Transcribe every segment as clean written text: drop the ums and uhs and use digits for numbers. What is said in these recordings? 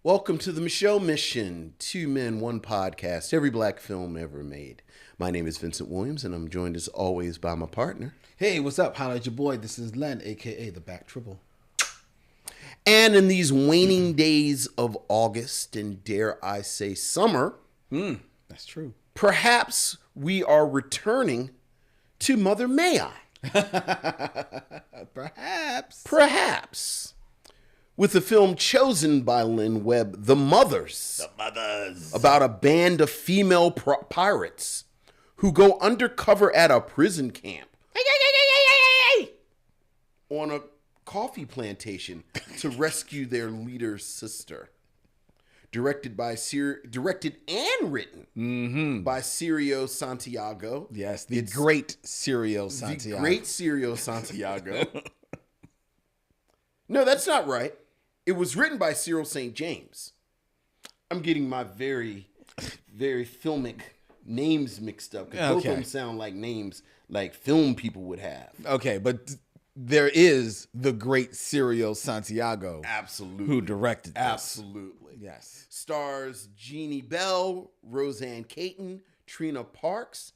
Welcome to the Micheaux Mission, 2 men, 1 podcast, every black film ever made. My name is Vincent Williams, and I'm joined as always by my partner. Hey, what's up? Holla at your boy. This is Len, a.k.a. The Back Triple. And in these waning days of August, and dare I say summer, That's true. perhaps we are returning to Mother May I. Perhaps. With the film chosen by Lynn Webb, The Mothers. The Mothers. About a band of female pirates who go undercover at a prison camp on a coffee plantation to rescue their leader's sister. Directed and written by Sergio Santiago. Yes, the great Sergio Santiago. The great Sergio Santiago. No, that's not right. It was written by Cyril St. James. I'm getting my very, very filmic names mixed up. Because both of them sound like names like film people would have. Okay, but there is the great Sergio Santiago. Absolutely. Who directed this. Absolutely. Yes. Stars Jeannie Bell, Roseanne Caton, Trina Parks,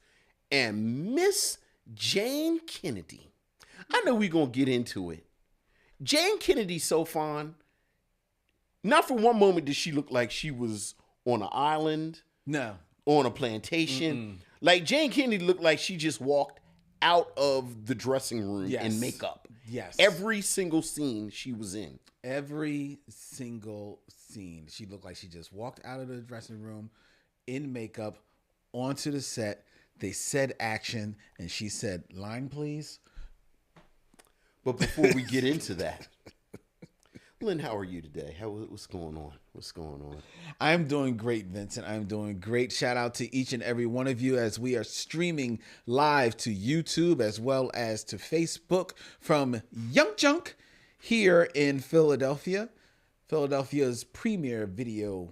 and Miss Jayne Kennedy. I know we're going to get into it. Jayne Kennedy so fine. Not for one moment did she look like she was on an island. No. On a plantation. Like Jayne Kennedy looked like she just walked out of the dressing room in makeup. Yes. Every single scene she was in. Every single scene. She looked like she just walked out of the dressing room in makeup onto the set. They said action and she said, "Line, please." But before we get into that, Lynn, how are you today? What's going on? What's going on? I'm doing great, Vincent. I'm doing great. Shout out to each and every one of you as we are streaming live to YouTube as well as to Facebook from Young Junk here in Philadelphia, Philadelphia's premier video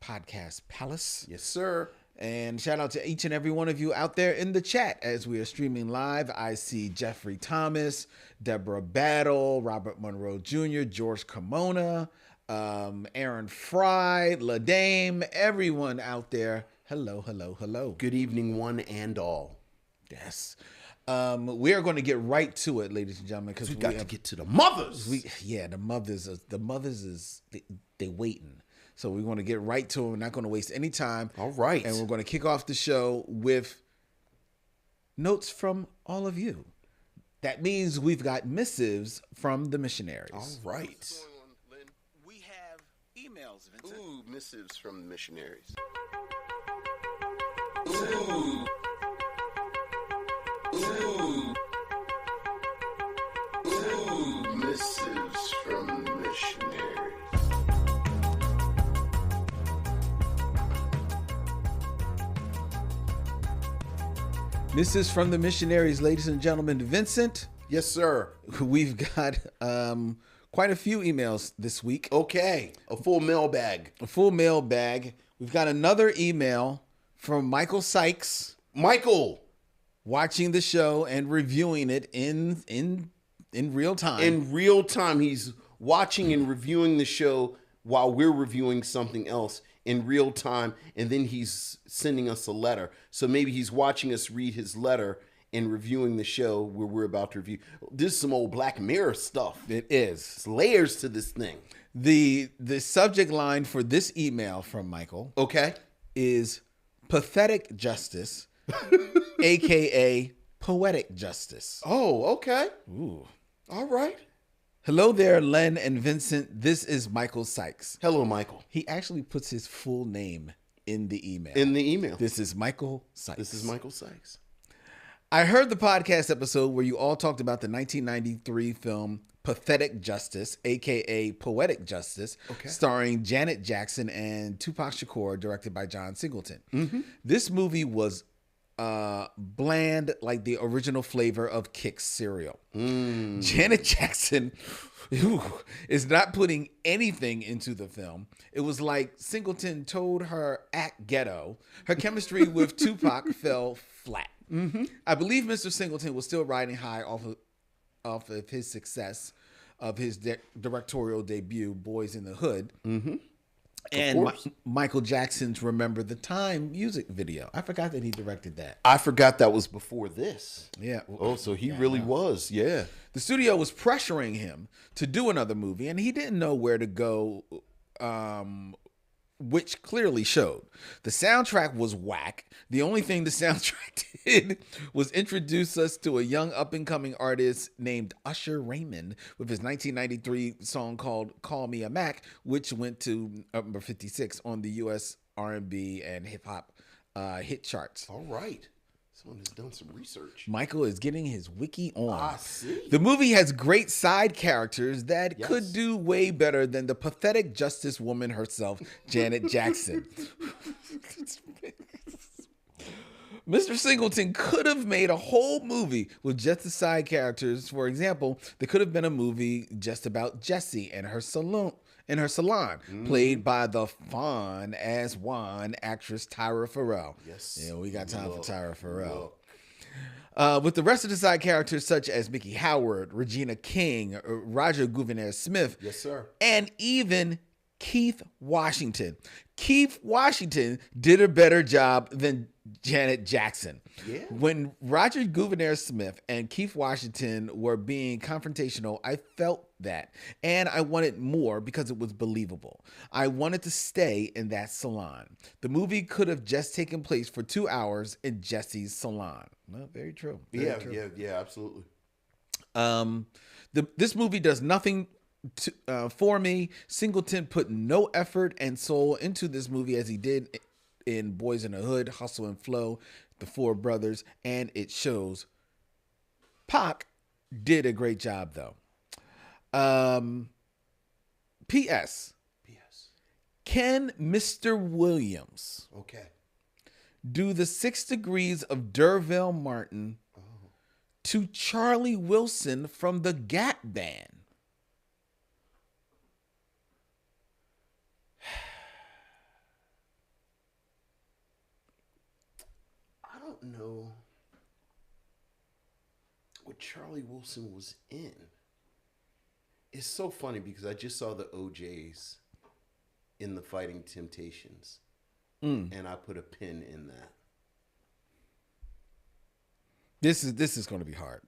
podcast palace. Yes, sir. And shout out to each and every one of you out there in the chat as we are streaming live. I see Jeffrey Thomas, Deborah Battle, Robert Monroe Jr., George Carmona, Aaron Fry, LaDame, everyone out there. Hello, hello, hello. Good evening, one and all. Yes. We are going to get right to it, ladies and gentlemen, because we got to get to the mothers. The mothers is they waiting. So we're going to get right to it. We're not going to waste any time. All right. And we're going to kick off the show with notes from all of you. That means we've got missives from the missionaries. All right. What's going on, Lynn? We have emails, Vincent. Ooh, missives from the missionaries. Ooh. Ooh. Ooh. Missives from the missionaries. Missives from the missionaries, ladies and gentlemen. Vincent. Yes, sir. We've got quite a few emails this week. Okay. A full mailbag. A full mailbag. We've got another email from Michael Sykes. Michael. Watching the show and reviewing it in real time. In real time. He's watching and reviewing the show while we're reviewing something else in real time, and then he's sending us a letter. So maybe he's watching us read his letter and reviewing the show where we're about to review. This is some old Black Mirror stuff. It is. It's layers to this thing. The subject line for this email from Michael, okay, is pathetic justice, aka poetic justice. Oh, okay. Ooh. All right. Hello there, Len and Vincent. This is Michael Sykes. Hello, Michael. He actually puts his full name in the email. In the email. This is Michael Sykes. This is Michael Sykes. I heard the podcast episode where you all talked about the 1993 film Pathetic Justice, aka Poetic Justice, starring Janet Jackson and Tupac Shakur, directed by John Singleton. Mm-hmm. This movie was bland like the original flavor of Kix cereal. Janet Jackson is not putting anything into the film. It was like Singleton told her act ghetto. Her chemistry with Tupac fell flat. Mm-hmm. I believe Mr. Singleton was still riding high off of his success of his directorial debut, Boys in the Hood. Mm-hmm. And course. Michael Jackson's Remember the Time music video. I forgot that he directed that. I forgot that was before this. Yeah. Oh, so he really was. Yeah. The studio was pressuring him to do another movie, and he didn't know where to go, which clearly showed. The soundtrack was whack. The only thing the soundtrack did was introduce us to a young up-and-coming artist named Usher Raymond with his 1993 song called Call Me a Mac, which went to number 56 on the U.S. R&B and hip-hop hit charts. All right. Someone has done some research. Michael is getting his wiki on. I see. The movie has great side characters that Yes. could do way better than the pathetic justice woman herself, Janet Jackson. Mr. Singleton could have made a whole movie with just the side characters. For example, there could have been a movie just about Jessie and her salon, played by the fun as one actress Tyra Farrell. Yes. Yeah, we got time for Tyra Farrell. Look. With the rest of the side characters such as Mickey Howard, Regina King, Roger Gouverneur Smith, Yes, sir. and even Keith Washington. Keith Washington did a better job than Janet Jackson. Yeah. When Roger Gouverneur Smith and Keith Washington were being confrontational, I felt that. And I wanted more because it was believable. I wanted to stay in that salon. The movie could have just taken place for 2 hours in Jesse's salon. Well, very true. Very true. Yeah, absolutely. This movie does nothing for me. Singleton put no effort and soul into this movie as he did in Boys in the Hood, Hustle and Flow, The Four Brothers, and it shows. Pac did a great job, though. P.S. Can Mr. Williams Okay. do the 6 degrees of Derville Martin to Charlie Wilson from the Gap Band? I don't know what Charlie Wilson was in. It's so funny because I just saw the OJs in the Fighting Temptations. And I put a pin in that. This is going to be hard.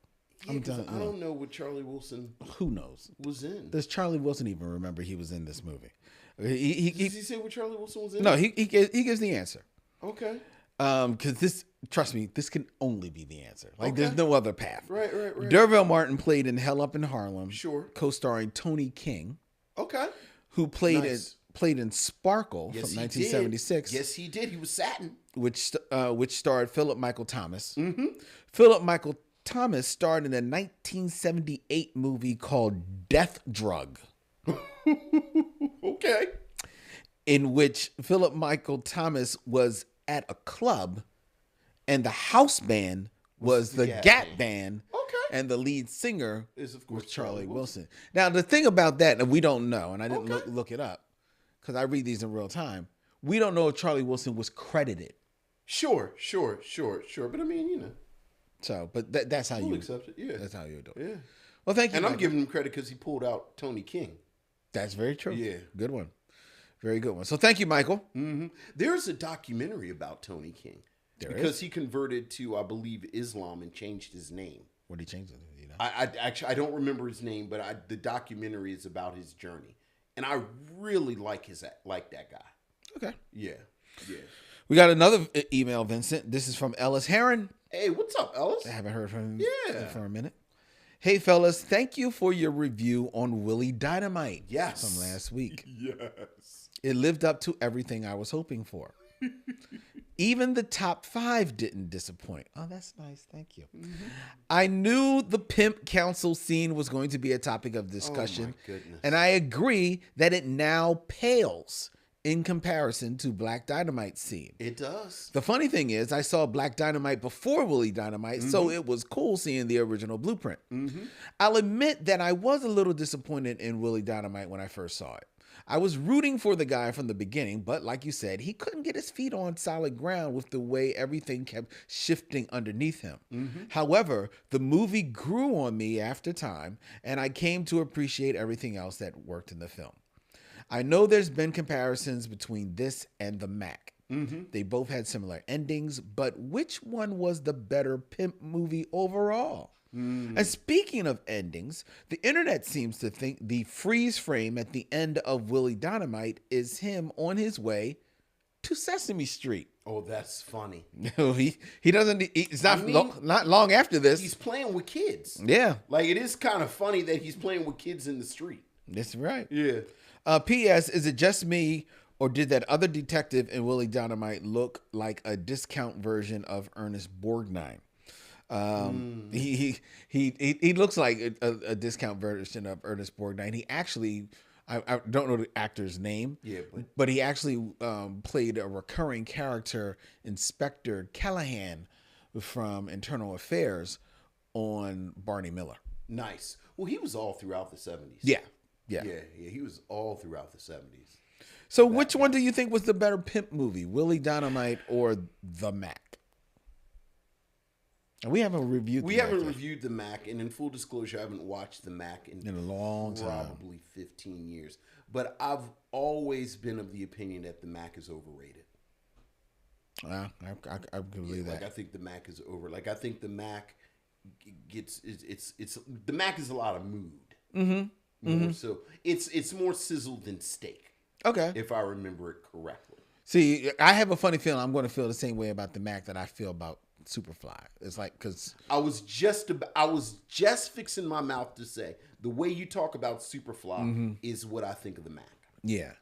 Yeah, I don't know what Charlie Wilson Who knows? was in. Does Charlie Wilson even remember he was in this movie? Did he say what Charlie Wilson was in? No, he gives the answer. Okay. Because this, trust me, this can only be the answer. Like, Okay. there's no other path. Right. Derville Martin played in Hell Up in Harlem. Sure. Co-starring Tony King, Okay. who played Nice. in Sparkle Yes, from he 1976. did. Yes, he did. He was satin. which starred Philip Michael Thomas. Philip Michael Thomas starred in a 1978 movie called Death Drug, Okay. in which Philip Michael Thomas was at a club and the house band was the Gap Band. Okay. And the lead singer Is, of course, was Charlie Charlie Wilson. Now, the thing about that, and we don't know, and I didn't Okay. look it up because I read these in real time. We don't know if Charlie Wilson was credited. Sure. But I mean, you know, So, but that's how we'll you accept it. Yeah. That's how you do it. Yeah. Well, thank you. And I'm Michael. giving him credit because he pulled out Tony King. That's very true. Yeah. Good one. Very good one. So thank you, Michael. There's a documentary about Tony King. There because he converted to, I believe, Islam and changed his name. What did he change it? You know? I actually I don't remember his name, but the documentary is about his journey, and I really like that guy. Okay. Yeah. We got another email, Vincent. This is from Ellis Heron. Hey, what's up, Ellis? I haven't heard from him Yeah. for a minute. Hey, fellas, thank you for your review on Willie Dynamite. Yes. From last week. Yes. It lived up to everything I was hoping for. Even the top 5 didn't disappoint. Oh, that's nice. Thank you. I knew the pimp council scene was going to be a topic of discussion. Oh, my goodness. And I agree that it now pales in comparison to Black Dynamite's scene. It does. The funny thing is, I saw Black Dynamite before Willie Dynamite, so it was cool seeing the original blueprint. I'll admit that I was a little disappointed in Willie Dynamite when I first saw it. I was rooting for the guy from the beginning, but like you said, he couldn't get his feet on solid ground with the way everything kept shifting underneath him. However, the movie grew on me after time, and I came to appreciate everything else that worked in the film. I know there's been comparisons between this and the Mac. Mm-hmm. They both had similar endings, but which one was the better pimp movie overall? And speaking of endings, the internet seems to think the freeze frame at the end of Willie Dynamite is him on his way to Sesame Street. Oh, that's funny. No, he doesn't. It's not not long after this. He's playing with kids. Yeah, Like, it is kind of funny that he's playing with kids in the street. that's right. Yeah. P.S. Is it just me, or did that other detective in Willie Dynamite look like a discount version of Ernest Borgnine? He looks like a discount version of Ernest Borgnine. He actually, I don't know the actor's name. Yeah, but he actually played a recurring character, Inspector Callahan, from Internal Affairs on Barney Miller. Nice. Well, he was all throughout the 70s. Yeah. Yeah, he was all throughout the 70s. So which one do you think was the better pimp movie, Willie Dynamite or The Mac? And we haven't reviewed reviewed the Mac, and in full disclosure, I haven't watched the Mac in a long time. Probably 15 years. But I've always been of the opinion that the Mac is overrated. I can believe that. Like, I think the Mac is over. Like, I think the Mac gets the Mac is a lot of mood. Mm-hmm. So it's more sizzled than steak. Okay. If I remember it correctly. See, I have a funny feeling I'm going to feel the same way about the Mac that I feel about Superfly. It's like, because I was just fixing my mouth to say the way you talk about Superfly is what I think of the Mac. Yeah.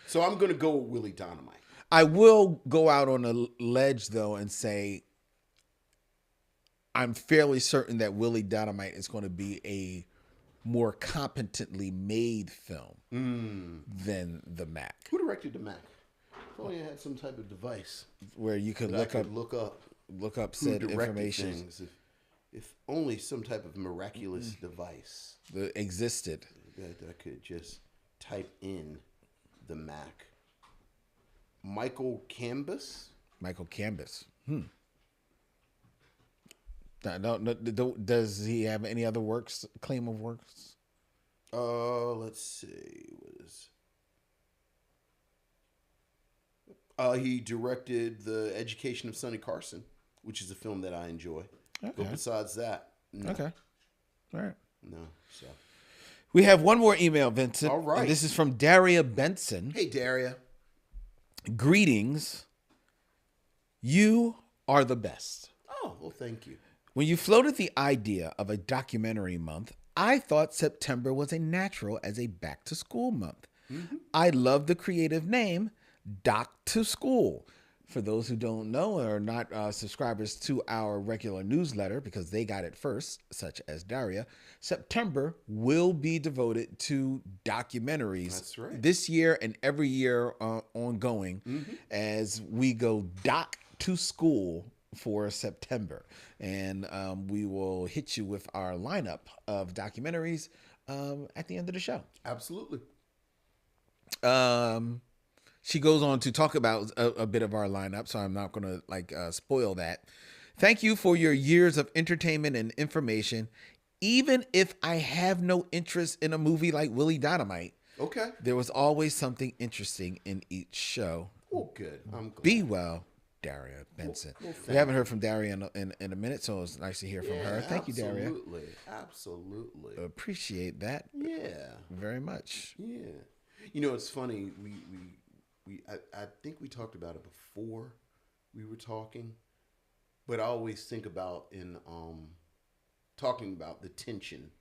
So I'm going to go with Willie Dynamite. I will go out on a ledge though and say I'm fairly certain that Willie Dynamite is going to be a more competently made film than the Mac. Who directed the Mac? If only I had some type of device where you could look up said information. Things. If only some type of miraculous device that existed that I could just type in the Mac. Michael Cambus. Does he have any other claim of works? Let's see. He directed The Education of Sonny Carson, which is a film that I enjoy. Okay. But besides that, no. Okay. All right. No. So we have one more email, Vincent. All right. And this is from Daria Benson. Hey, Daria. Greetings. You are the best. Oh, well, thank you. When you floated the idea of a documentary month, I thought September was a natural as a back to school month. Mm-hmm. I love the creative name, Doc to School. For those who don't know or are not subscribers to our regular newsletter, because they got it first, such as Daria, September will be devoted to documentaries. That's right. This year and every year ongoing, as we go Doc to School for September. And we will hit you with our lineup of documentaries at the end of the show. Absolutely. She goes on to talk about a bit of our lineup, so I'm not going to spoil that. Thank you for your years of entertainment and information. Even if I have no interest in a movie like Willie Dynamite, okay, there was always something interesting in each show. Oh, good. I'm glad. Be well, Daria Benson. Well, we haven't heard from Daria in a minute, so it's nice to hear from her. Thank you, Daria. Absolutely. Appreciate that. Yeah. Very much. Yeah. You know, it's funny. I think we talked about it before we were talking, but I always think about in talking about the tension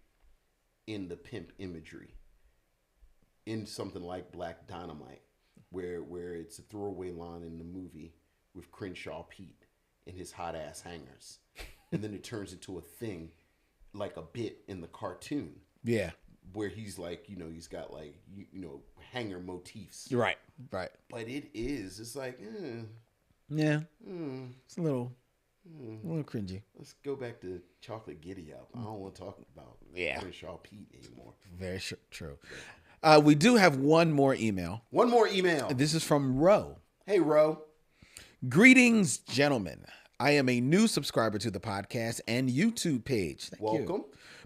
in the pimp imagery in something like Black Dynamite, where it's a throwaway line in the movie with Crenshaw Pete and his hot ass hangers, and then it turns into a thing like a bit in the cartoon. Yeah. Where he's like, he's got like, hanger motifs. Right. But it's like, yeah. It's a little cringy. Let's go back to Chocolate Giddy Up. I don't want to talk about Crenshaw Pete anymore. Very true. We do have one more email. This is from Ro. Hey, Ro. Greetings, gentlemen. I am a new subscriber to the podcast and YouTube page. Welcome.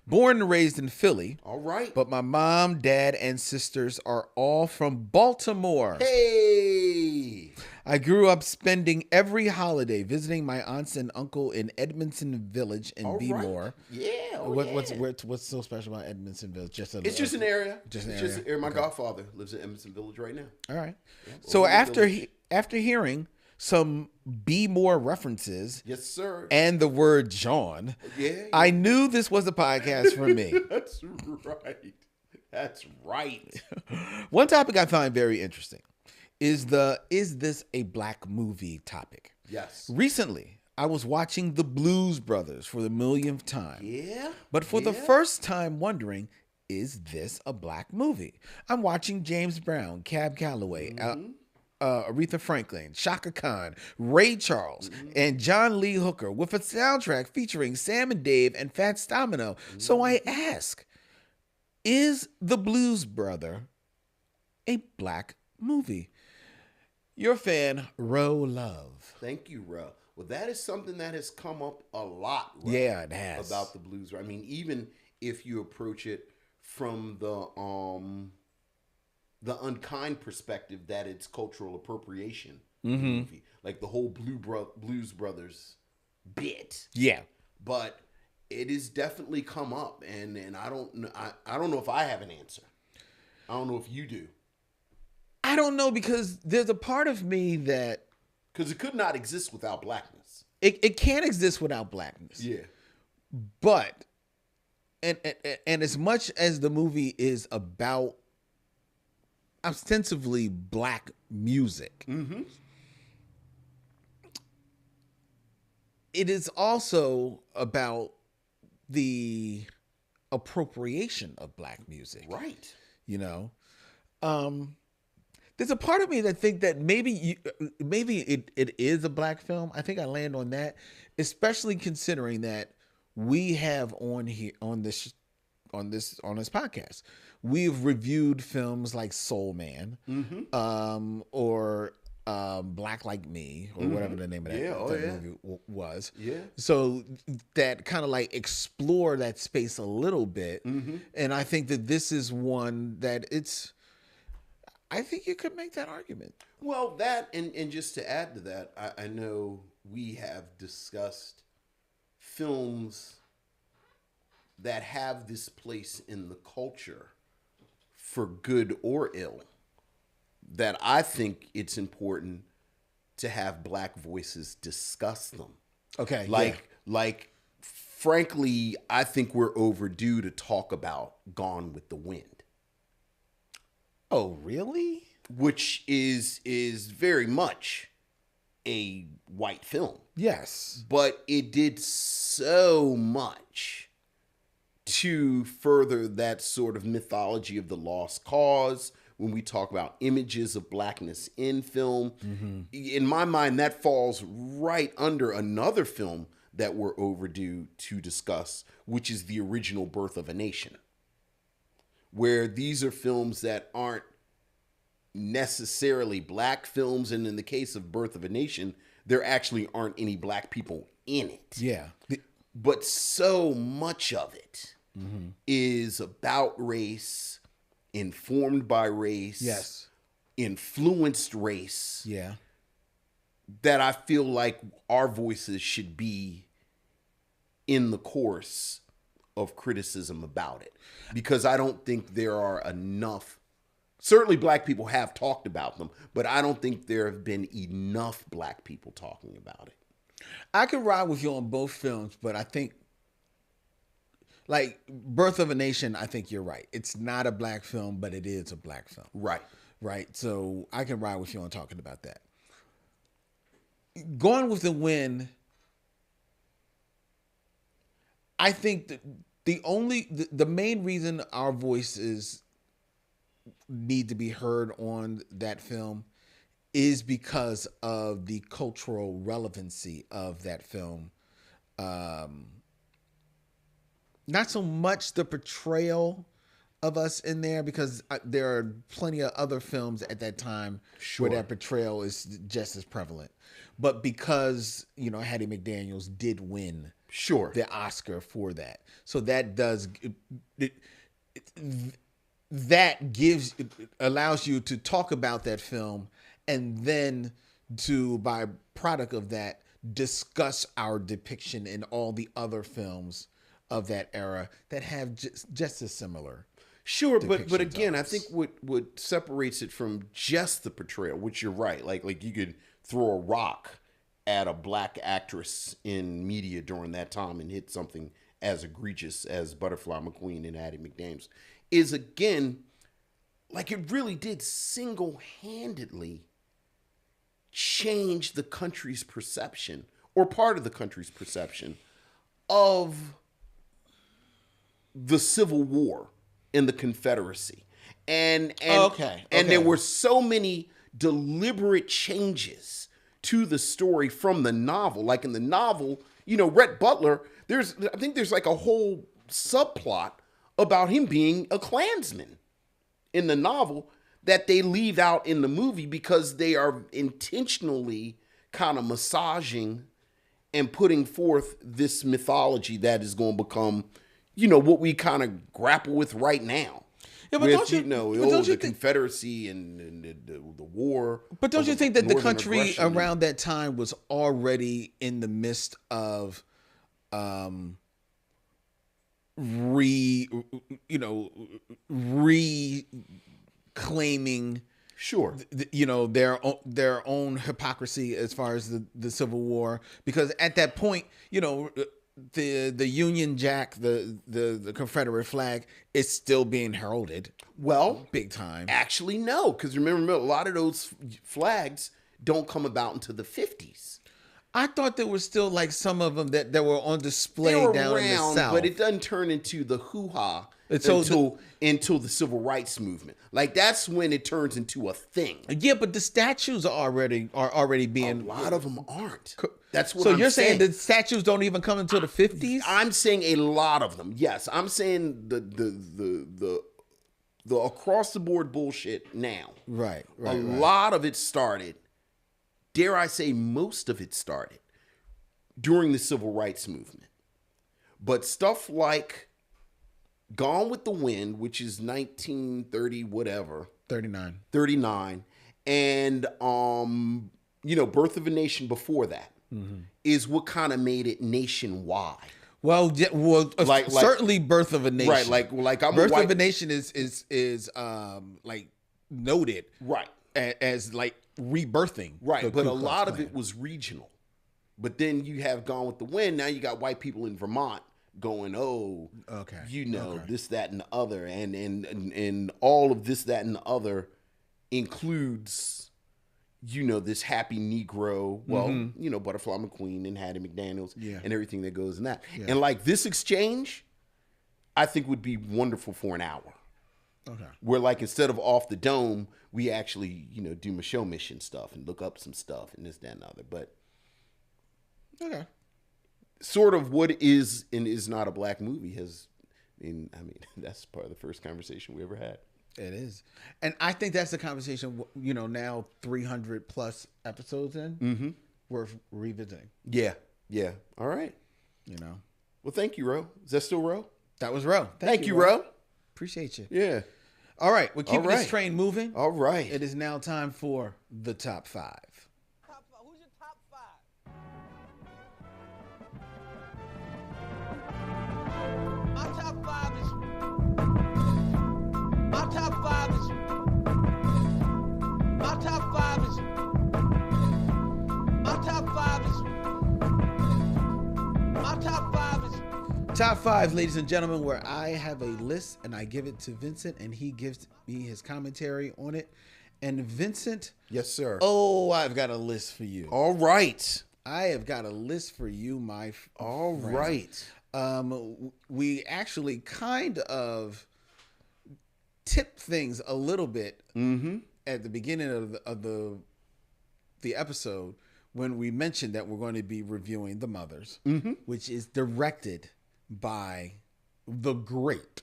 Born and raised in Philly. All right. But my mom, dad, and sisters are all from Baltimore. Hey. I grew up spending every holiday visiting my aunts and uncle in Edmondson Village in All B-More. right. Yeah. Oh, What's so special about Edmondson Village? It's just an area. Just an it's area. Just an area. My godfather lives in Edmondson Village right now. All right. Yeah, So over the after village. after hearing some B-More references Yes, sir. and the word John, Yeah. I knew this was a podcast for me. That's right. That's right. One topic I find very interesting is this a black movie topic? Yes. Recently, I was watching The Blues Brothers for the millionth time. Yeah. But for the first time wondering, is this a black movie? I'm watching James Brown, Cab Calloway, Aretha Franklin, Shaka Khan, Ray Charles, and John Lee Hooker with a soundtrack featuring Sam and Dave and Fats Domino. So I ask, is The Blues Brother a black movie? Your fan, Ro Love. Thank you, Ro. Well, that is something that has come up a lot. Ro, Yeah, it has. About the blues. I mean, even if you approach it from the unkind perspective that it's cultural appropriation movie, like the whole Blues Brothers bit. Yeah. But it has definitely come up, and I don't know if I have an answer. I don't know if you do. I don't know, because there's a part of me that Because it could not exist without blackness. it can't exist without blackness. Yeah. But and as much as the movie is about ostensibly black music, it is also about the appropriation of black music. Right. You know, there's a part of me that think that maybe it is a black film. I think I land on that, especially considering that we have on this podcast, we've reviewed films like Soul Man, or Black Like Me, or whatever the name of that movie was. Yeah. So that kind of like explore that space a little bit, and I think that this is one that I think you could make that argument. Well, that, and just to add to that, I know we have discussed films that have this place in the culture for good or ill, that I think it's important to have black voices discuss them. Okay. Like, frankly, I think we're overdue to talk about Gone with the Wind. Oh, really? Which is very much a white film. Yes. But it did so much to further that sort of mythology of the lost cause. When we talk about images of blackness in film, in my mind, that falls right under another film that we're overdue to discuss, which is the original Birth of a Nation, where these are films that aren't necessarily black films. And in the case of Birth of a Nation, there actually aren't any black people in it. Yeah. But so much of it is about race, informed by race, Yes. influenced race, Yeah. that I feel like our voices should be in the course of criticism about it. Because I don't think there are enough, certainly black people have talked about them, but I don't think there have been enough black people talking about it. I could ride with you on both films, but I think, like, Birth of a Nation, I think you're right. It's not a black film, but it is a black film. Right. Right. So I can ride with you on talking about that. Going with the Wind, I think that the main reason our voices need to be heard on that film is because of the cultural relevancy of that film. Not so much the portrayal of us in there because there are plenty of other films at that time where that portrayal is just as prevalent. But because, Hattie McDaniels did win the Oscar for that. So that does... allows you to talk about that film and then to, by product of that, discuss our depiction in all the other films of that era that have just as similar. Sure, but again, I think what separates it from just the portrayal, which you're right, like you could throw a rock at a black actress in media during that time and hit something as egregious as Butterfly McQueen and Hattie McDaniels, is again, like it really did single-handedly change the country's perception, or part of the country's perception, of the Civil War in the Confederacy. And there were so many deliberate changes to the story from the novel. Like in the novel, Rhett Butler, I think there's like a whole subplot about him being a Klansman in the novel that they leave out in the movie because they are intentionally kind of massaging and putting forth this mythology that is going to become, what we kind of grapple with right now. Yeah, but with, the Confederacy and the war. But don't you think that the country around that time was already in the midst of reclaiming their own hypocrisy as far as the Civil War? Because at that point, the Union Jack, the Confederate flag, is still being heralded. Well, big time. Actually, no, because remember, a lot of those flags don't come about until the 50s. I thought there was still like some of them that were on display down in the South, but it doesn't turn into the hoo-ha until the Civil Rights Movement. Like that's when it turns into a thing. Yeah, but the statues are already being. A lot of them aren't. That's what. So I'm you're saying the statues don't even come until the 50s? I'm saying a lot of them. Yes, I'm saying the across the board bullshit now. Right. A lot of it started. Dare I say, most of it started during the Civil Rights Movement. But stuff like Gone with the Wind, which is 1930 whatever, 39, and Birth of a Nation before that, is what kind of made it nationwide. Well, certainly Birth of a Nation. Right, like Birth of a Nation is like noted, right, as like rebirthing, right. But a lot of it was regional. But then you have Gone with the Wind. Now you got white people in Vermont going, this, that, and the other, and all of this, that, and the other includes, this happy Negro. Well, Butterfly McQueen and Hattie McDaniels, and everything that goes in that. Yeah. And like this exchange, I think would be wonderful for an hour. Okay. Where like instead of Off the Dome, we actually, do Micheaux mission stuff and look up some stuff and this, that, and the other. But okay. Sort of what is and is not a black movie that's part of the first conversation we ever had. It is. And I think that's the conversation, now 300 plus episodes in, worth revisiting. Yeah. Yeah. All right. Well, thank you, Ro. Is that still Ro? That was Ro. Thank you, Ro. Appreciate you. Yeah. All right. We're keeping this train moving. All right. It is now time for the top 5. Who's your top 5? My top 5 is. My top 5 is. My top 5 is. My top 5 is. My top 5 is. Top 5, ladies and gentlemen, where I have a list and I give it to Vincent and he gives me his commentary on it. And Vincent. Yes, sir. Oh, I've got a list for you. All right. I have got a list for you, my friend. All right. We actually kind of tipped things a little bit at the beginning of the episode when we mentioned that we're going to be reviewing The Mothers, which is directed by the great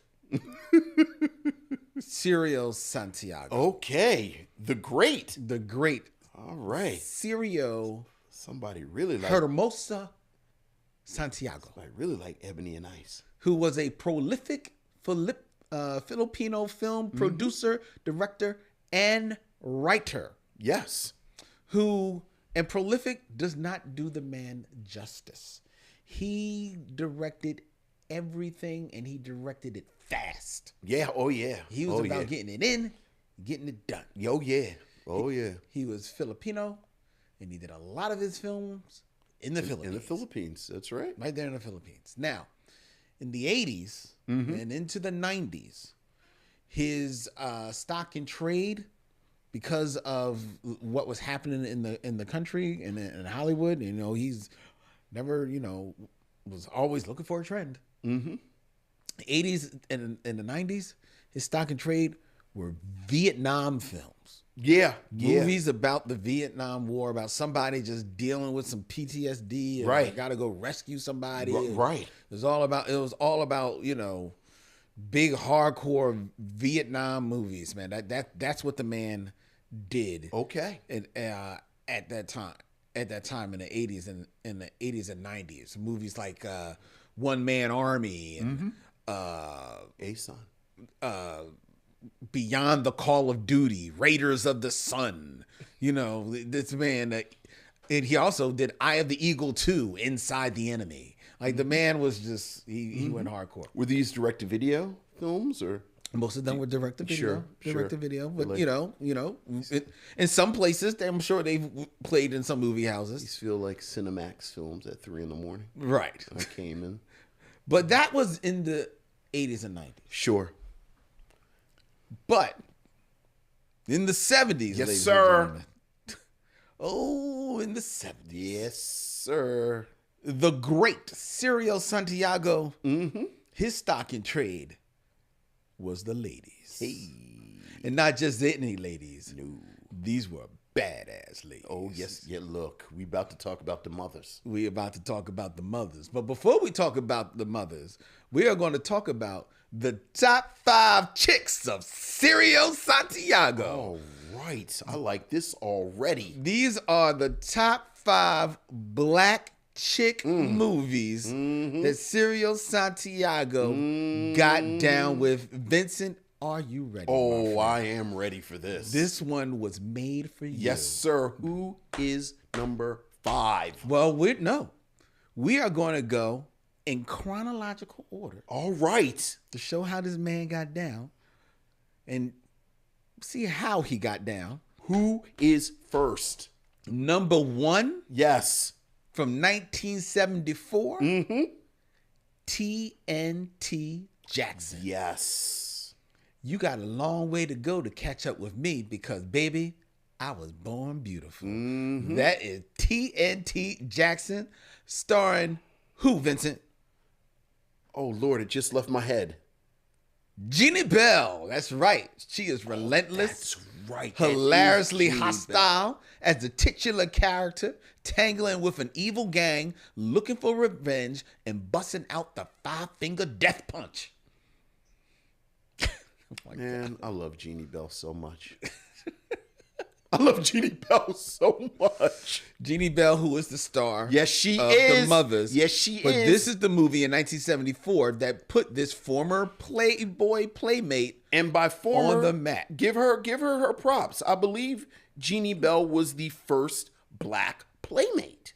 Cirio Santiago. Okay. The Great. The great All right. Cirio Somebody really like Hermosa Santiago, Ebony and Ice. who was a prolific Filipino film producer, director, and writer. Yes. And prolific does not do the man justice. He directed everything, and he directed it fast. Yeah. Oh yeah. He was about getting it in, getting it done. Oh yeah. Oh yeah. He was Filipino, and he did a lot of his films in the Philippines. In the Philippines. That's right. Right there in the Philippines. Now, in the 80s and into the 90s, his stock and trade, because of what was happening in the country and in Hollywood, he's never, was always looking for a trend. Mm-hmm. The 80s and the 90s, his stock and trade were Vietnam films. Yeah. Movies about the Vietnam War, about somebody just dealing with some PTSD. And Right. Got to go rescue somebody. Right. It was all about, big hardcore Vietnam movies, man. That's what the man did. Okay. And at that time in the 80s and in the 80s and 90s, movies like One Man Army and A-Son. Beyond the Call of Duty, Raiders of the Sun. This man, and he also did Eye of the Eagle 2, Inside the Enemy. Like, the man was just, he went hardcore. Were these direct-to-video films or? Most of them were direct to video. Sure. Direct to video. But, Like- in some places, I'm sure they've played in some movie houses. These feel like Cinemax films at 3 a.m. Right. I came in. But that was in the 80s and 90s. Sure. But in the 70s, Yes, ladies and sir. gentlemen. Oh, in the 70s. Yes, sir. The great Cirio Santiago, his stock in trade was the ladies. Hey. And not just any ladies. No. These were badass ladies. Oh, yes. Yeah, look. We about to talk about the mothers. We're about to talk about the mothers. But before we talk about the mothers, we are going to talk about the top 5 chicks of Cirio Santiago. All right. I like this already. These are the top 5 black chick movies that Cirio Santiago got down with. Vincent, are you ready? Oh, I am ready for this. This one was made for you. Yes, sir. Who is number 5? Well, we are going to go in chronological order All right. to show how this man got down and see how he got down. Who is first? Number 1 Yes. from 1974, TNT Jackson. Yes. You got a long way to go to catch up with me because, baby, I was born beautiful. That is TNT Jackson, starring who, Vincent? Oh, Lord, it just left my head. Jeannie Bell. That's right. She is relentless. That's right. Hilariously That is Jeannie hostile as the titular character, tangling with an evil gang, looking for revenge, and busting out the 5-finger death punch. Bell. Man, I love Jeannie Bell so much. I love Jeannie Bell so much. Jeannie Bell, who is the star Yes, she of is. The Mothers. Yes, she but is. This is the movie in 1974 that put this former Playboy playmate And by former, on the map. give her props. I believe Jeannie Bell was the first black playmate.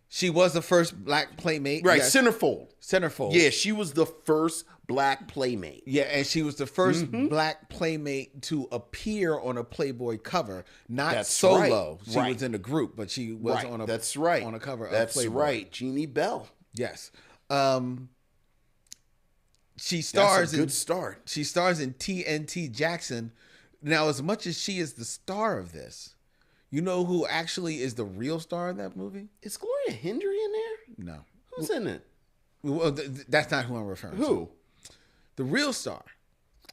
She was the first black playmate. Right, yes. centerfold. Centerfold. Yeah, she was the first black playmate. Yeah, and she was the first black playmate to appear on a Playboy cover, not That's solo. right. She Right. was in the group, but she was Right, on a that's right. on a cover That's of Playboy. right, Jeannie Bell. Yes. She That's stars a good start. She stars in TNT Jackson. Now, as much as she is the star of this, you know who actually is the real star of that movie? Is Gloria Hendry in there? No. Who's in it? Well, that's not who I'm referring to. Who? The real star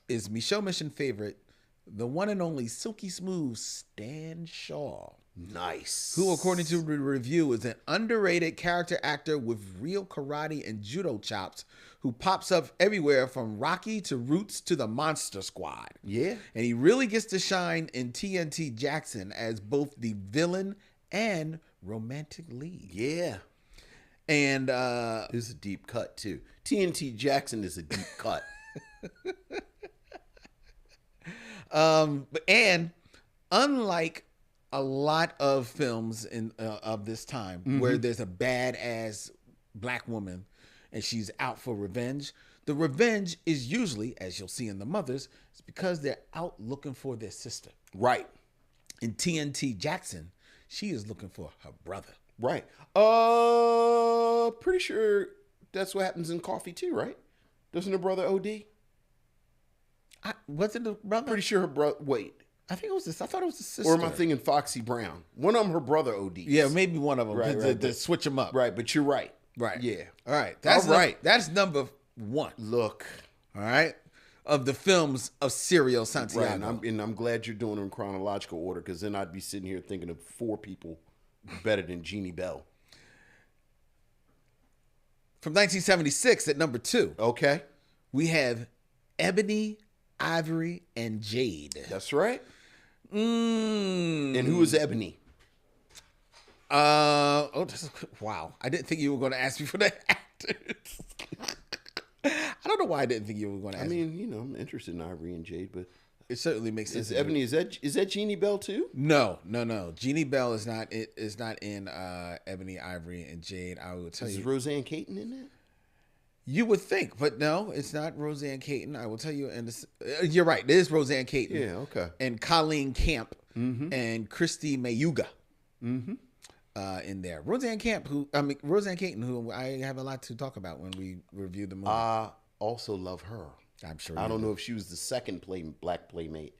is Micheaux Mission favorite the one and only silky smooth Stan Shaw. Nice. Who, according to the review, is an underrated character actor with real karate and judo chops who pops up everywhere from Rocky to Roots to the Monster Squad. Yeah. And he really gets to shine in TNT Jackson as both the villain and romantic lead. Yeah. And it's a deep cut, too. TNT Jackson is a deep cut. And unlike a lot of films of this time where there's a badass black woman and she's out for revenge, the revenge is usually, as you'll see in The Mothers, it's because they're out looking for their sister. Right. In TNT Jackson, she is looking for her brother. Right. Pretty sure that's what happens in Coffee too, right? Doesn't her brother OD? Was it the brother? Pretty sure her brother. Wait. I think it was this. I thought it was the sister. Or am I thinking Foxy Brown? One of them, her brother ODs. Yeah, maybe one of them. Right, to switch them up. Right, but you're right. Right. Yeah. All right. That's All right. That's number 1. Look. All right. Of the films of Serial Santiago. Right, and I'm glad you're doing them in chronological order, because then I'd be sitting here thinking of 4 people better than Jeannie Bell. From 1976 at number 2. Okay. We have Ebony, Ivory, and Jade. That's right. And who is Ebony? Wow. I didn't think you were going to ask me for the actors. I don't know why I didn't think you were going to ask me. I mean, I'm interested in Ivory and Jade, but it certainly makes sense. Is Ebony, is that Jeannie Bell too? No. Jeannie Bell is not in Ebony, Ivory, and Jade. I will tell you. Is Roseanne Caton in it? You would think, but no, it's not Roseanne Caton. I will tell you. And you're right. It is Roseanne Caton. Yeah, okay. And Colleen Camp and Christy Mayuga in there. Roseanne Caton, who I have a lot to talk about when we review the movie. I also love her. I'm sure. I don't know if she was the second black playmate,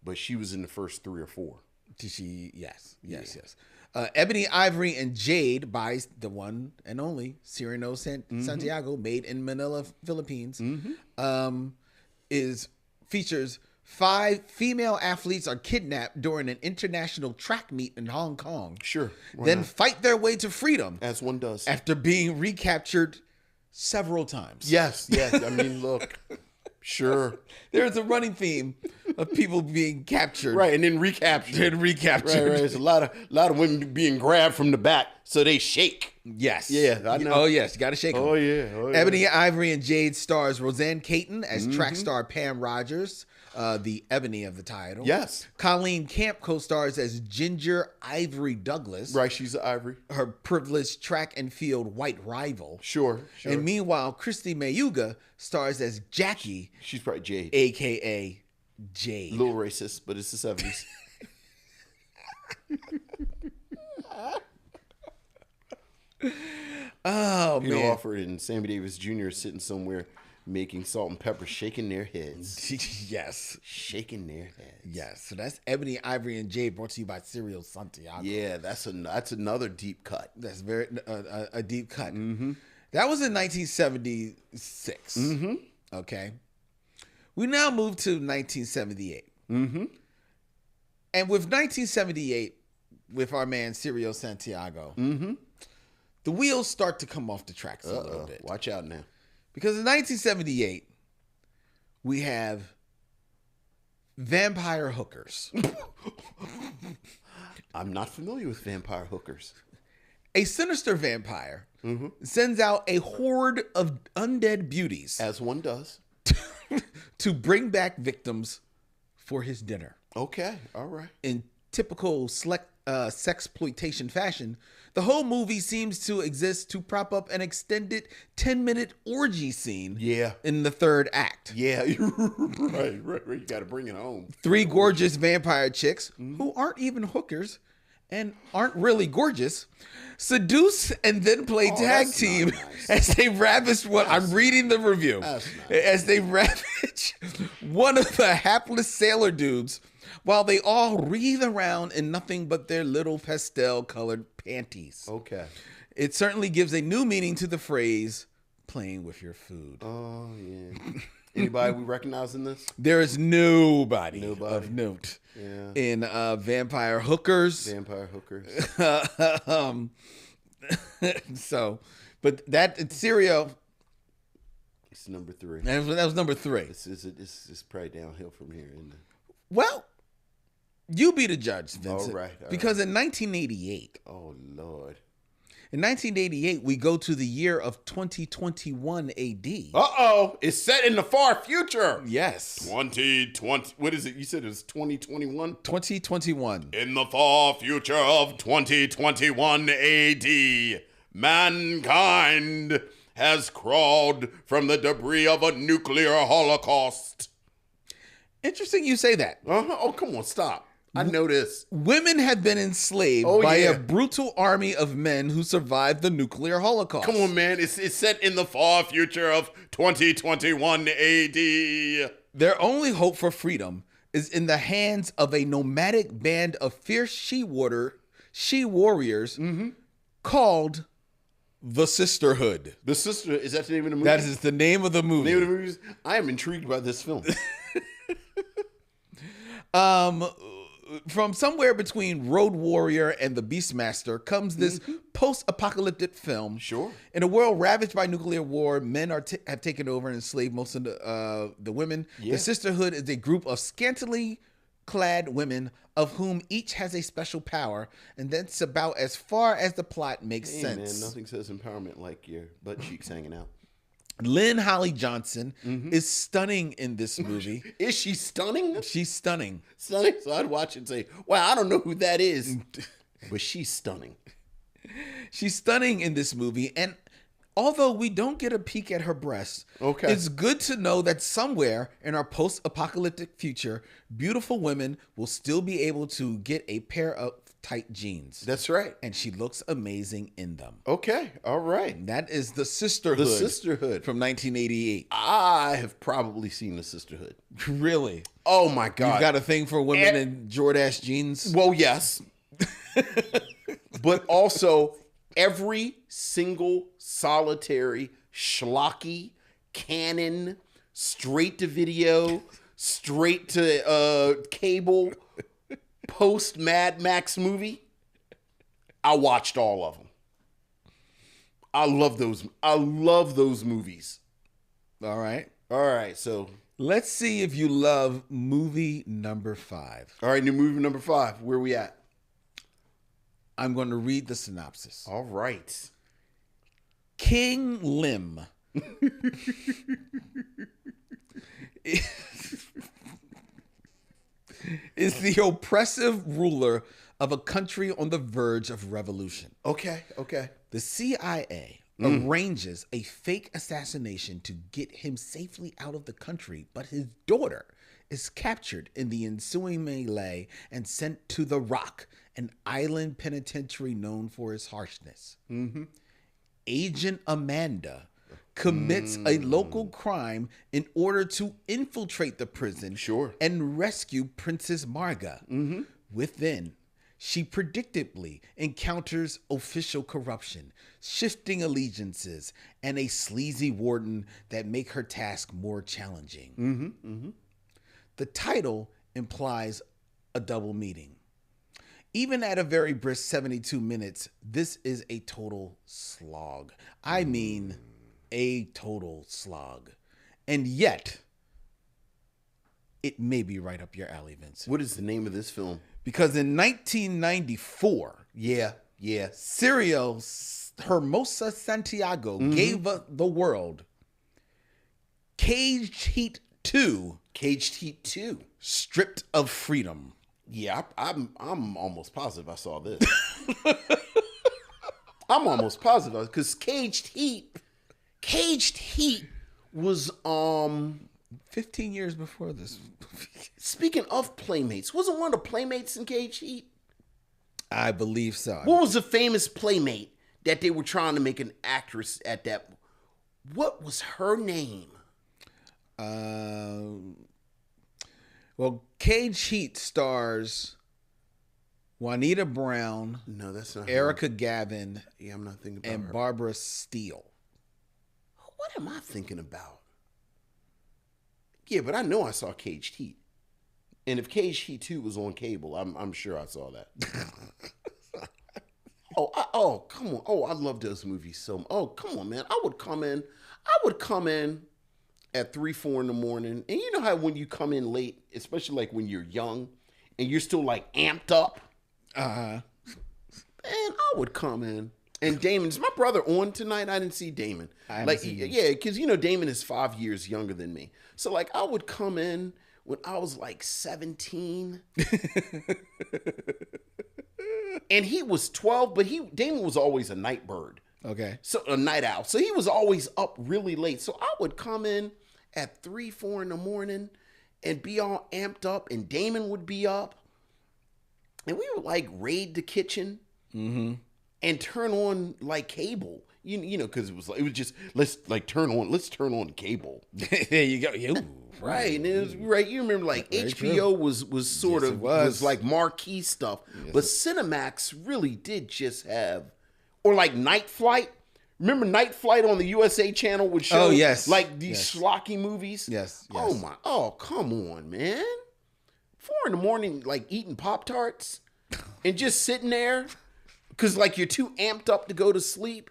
but she was in the first 3 or 4. Did she? Yes. Ebony, Ivory, and Jade by the one and only Cyrano Santiago, made in Manila, Philippines, features 5 female athletes are kidnapped during an international track meet in Hong Kong. Sure. Then fight their way to freedom. As one does. After being recaptured several times. Yes. I mean, look. Sure. There's a running theme of people being captured. Right, and then recaptured. Right. There's a lot of women being grabbed from the back, so they shake. Yes. Yeah, I know. Oh, yes. You got to shake them. Oh, yeah. Ebony, Ivory, and Jade stars Roseanne Caton as track star Pam Rogers, the Ebony of the title. Yes. Colleen Camp co-stars as Ginger Ivory Douglas. Right, she's an Ivory. Her privileged track and field white rival. Sure. And meanwhile, Christy Mayuga stars as Jackie. She's probably Jade. A.K.A. Jade. A little racist, but it's the 70s. Oh, Peter man. Alford and Sammy Davis Jr. is sitting somewhere making salt and pepper, shaking their heads. Yes. Shaking their heads. Yes. So that's Ebony, Ivory, and Jade, brought to you by Serial Santiago. Yeah, that's another deep cut. That's very a deep cut. That was in 1976. Okay. We now move to 1978. And with 1978, with our man Serial Santiago, the wheels start to come off the tracks a little bit. Watch out now. Because in 1978, we have vampire hookers. I'm not familiar with vampire hookers. A sinister vampire sends out a horde of undead beauties. As one does. To bring back victims for his dinner. Okay, all right. In typical sexploitation fashion, the whole movie seems to exist to prop up an extended 10-minute orgy scene in the third act. Yeah, right. You got to bring it home. 3 gorgeous vampire chicks, who aren't even hookers and aren't really gorgeous, seduce and then play tag team as they ravish I'm reading the review. As they ravage one of the hapless sailor dudes while they all wreathe around in nothing but their little pastel-colored panties. Okay. It certainly gives a new meaning to the phrase, playing with your food. Oh, yeah. Anybody we recognize in this? There is nobody Nobody. of note Yeah. in Vampire Hookers. Vampire hookers. So, but that Serial, It's number 3. that was number 3. It's probably downhill from here, isn't it? Well, you be the judge, Vincent. All right. Because in 1988, Oh, Lord. we go to the year of 2021 AD. Uh-oh. It's set in the far future. Yes. 2020. What is it? You said it was 2021? 2021. In the far future of 2021 AD, mankind has crawled from the debris of a nuclear holocaust. Interesting you say that. Uh-huh. Oh, come on. Stop. I know this. Women have been enslaved by a brutal army of men who survived the nuclear holocaust. Come on, man. It's set in the far future of 2021 AD. Their only hope for freedom is in the hands of a nomadic band of fierce she-warriors called the Sisterhood. The Sister, is that the name of the movie? That is the name of the movie. name of the movie. I am intrigued by this film. From somewhere between Road Warrior and The Beastmaster comes this post-apocalyptic film. Sure. In a world ravaged by nuclear war, men have taken over and enslaved most of the women. Yeah. The Sisterhood is a group of scantily clad women of whom each has a special power, and that's about as far as the plot makes Hey, sense. man, nothing says empowerment like your butt cheeks hanging out. Lynn Holly Johnson is stunning in this movie. Is she stunning? She's stunning. Stunning? So I'd watch it and say, wow, I don't know who that is. But she's stunning. She's stunning in this movie, and although we don't get a peek at her breasts, Okay. it's good to know that somewhere in our post-apocalyptic future, beautiful women will still be able to get a pair of tight jeans. That's right. And she looks amazing in them. Okay. All right. That is The Sisterhood. The Sisterhood. From 1988. I have probably seen The Sisterhood. Really? Oh, my God. You've got a thing for women And- in Jordache jeans? Well, yes. But also, every single solitary schlocky Canon, straight to video, straight to cable, post Mad Max movie, I watched all of them. I love those movies. All right. All right, so Let's see if you love movie number 5. all right, new movie number 5. Where we at? I'm going to read the synopsis. All right. King Lim is the oppressive ruler of a country on the verge of revolution. Okay. The CIA arranges a fake assassination to get him safely out of the country, but his daughter is captured in the ensuing melee and sent to The Rock, an island penitentiary known for its harshness. Agent Amanda commits a local crime in order to infiltrate the prison and rescue Princess Marga. Within, she predictably encounters official corruption, shifting allegiances, and a sleazy warden that make her task more challenging. The title implies a double meaning. Even at a very brisk 72 minutes, this is a total slog. I mean, a total slog. And yet, it may be right up your alley, Vince. What is the name of this film? Because in 1994, Yeah. Serial Hermosa Santiago gave the world Caged Heat 2, Caged Heat 2. Stripped of Freedom. Yeah, I'm almost positive I saw this. I'm almost positive because Caged Heat was 15 years before this. speaking of Playmates, wasn't one of the Playmates in Caged Heat? I believe so. What was the famous Playmate that they were trying to make an actress at that? What was her name? Well, Cage Heat stars Juanita Brown, No, that's not her. Erica Gavin, Yeah, I'm not thinking about and her. Barbara Steele. What am I thinking about? Yeah, but I know I saw Caged Heat. And if Caged Heat 2 was on cable, I'm sure I saw that. Come on. Oh, I love those movies so. Oh, come on, man. I would come in at 3, 4 in the morning. And you know how when you come in late, especially like when you're young and you're still like amped up. Man, I would come in. And Damon's my brother on tonight. I didn't see Damon. Yeah, because Damon is 5 years younger than me. So like I would come in when I was like 17. And he was 12, but Damon was always a night bird. Okay. So a night owl. So he was always up really late. So I would come in at 3, 4 in the morning and be all amped up, and Damon would be up. And we would like raid the kitchen and turn on like cable. Because it was just let's turn on cable. There you go. Right, and it was right. You remember like HBO was sort of was like marquee stuff, but Cinemax really did just have, or like Night Flight. Remember Night Flight on the USA Channel would show like these schlocky movies. Yes. Oh come on, man! 4 in the morning, like eating Pop-Tarts and just sitting there because like you're too amped up to go to sleep.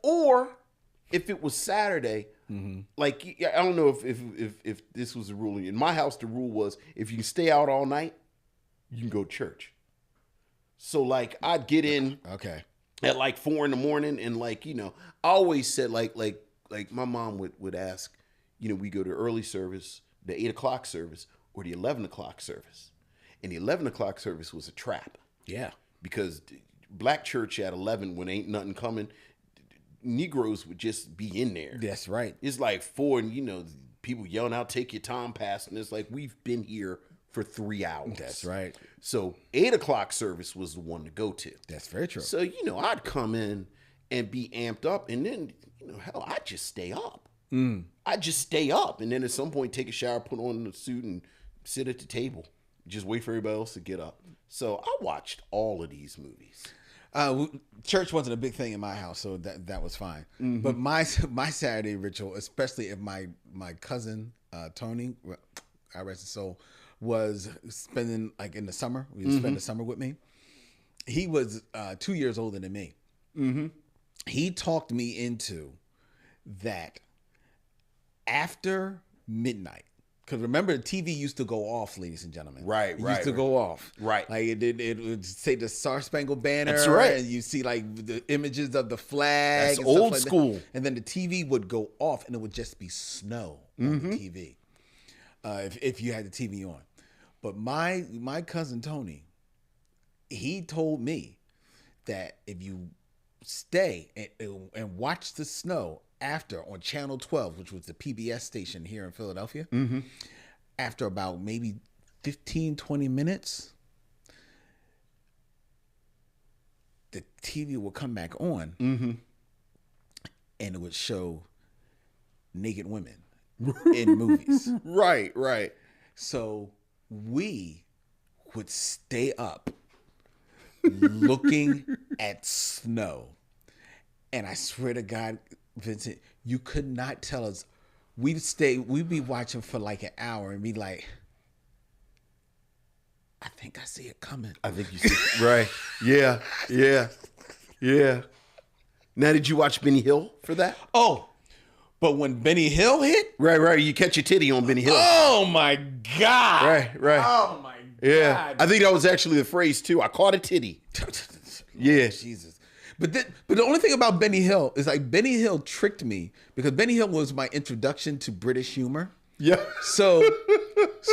Or if it was Saturday, like I don't know if this was a rule in my house. The rule was if you can stay out all night, you can go to church. So like I'd get in at like 4 in the morning, and like I always said like my mom would ask, we go to early service, the 8 o'clock service, or the 11 o'clock service, and the 11 o'clock service was a trap. Yeah, because black church at 11 when ain't nothing coming. Negroes would just be in there. That's right. It's like 4 and people yelling out, take your time pass. And it's like, we've been here for 3 hours. That's right. So 8 o'clock service was the one to go to. That's very true. So, I'd come in and be amped up, and then, hell, I'd just stay up. I'd just stay up. And then at some point take a shower, put on the suit and sit at the table. Just wait for everybody else to get up. So I watched all of these movies. Church wasn't a big thing in my house, so that was fine. But my Saturday ritual, especially if my cousin Tony, I rest his soul, was spending like in the summer. He would spend the summer with me. He was 2 years older than me. He talked me into that after midnight. Because remember, the TV used to go off, ladies and gentlemen. Right, It used to go off. Right. Like it would say the Star Spangled Banner. That's right. And you see like the images of the flag. That's and old stuff like school. That. And then the TV would go off, and it would just be snow on the TV. If you had the TV on. But my cousin Tony, he told me that if you stay and watch the snow after on Channel 12, which was the PBS station here in Philadelphia, after about maybe 15, 20 minutes, the TV will come back on and it would show naked women in movies. Right. So we would stay up looking at snow. And I swear to God, Vincent, you could not tell us. We'd be watching for like an hour and be like, I think I see it coming. I think you see right. Yeah. Now, did you watch Benny Hill for that? Oh, but when Benny Hill hit? Right. You catch your titty on Benny Hill. Oh, my God. Right. Oh, my Yeah. God. I think that was actually the phrase, too. I caught a titty. Yeah. Jesus. But the only thing about Benny Hill is like Benny Hill tricked me because Benny Hill was my introduction to British humor. Yeah. So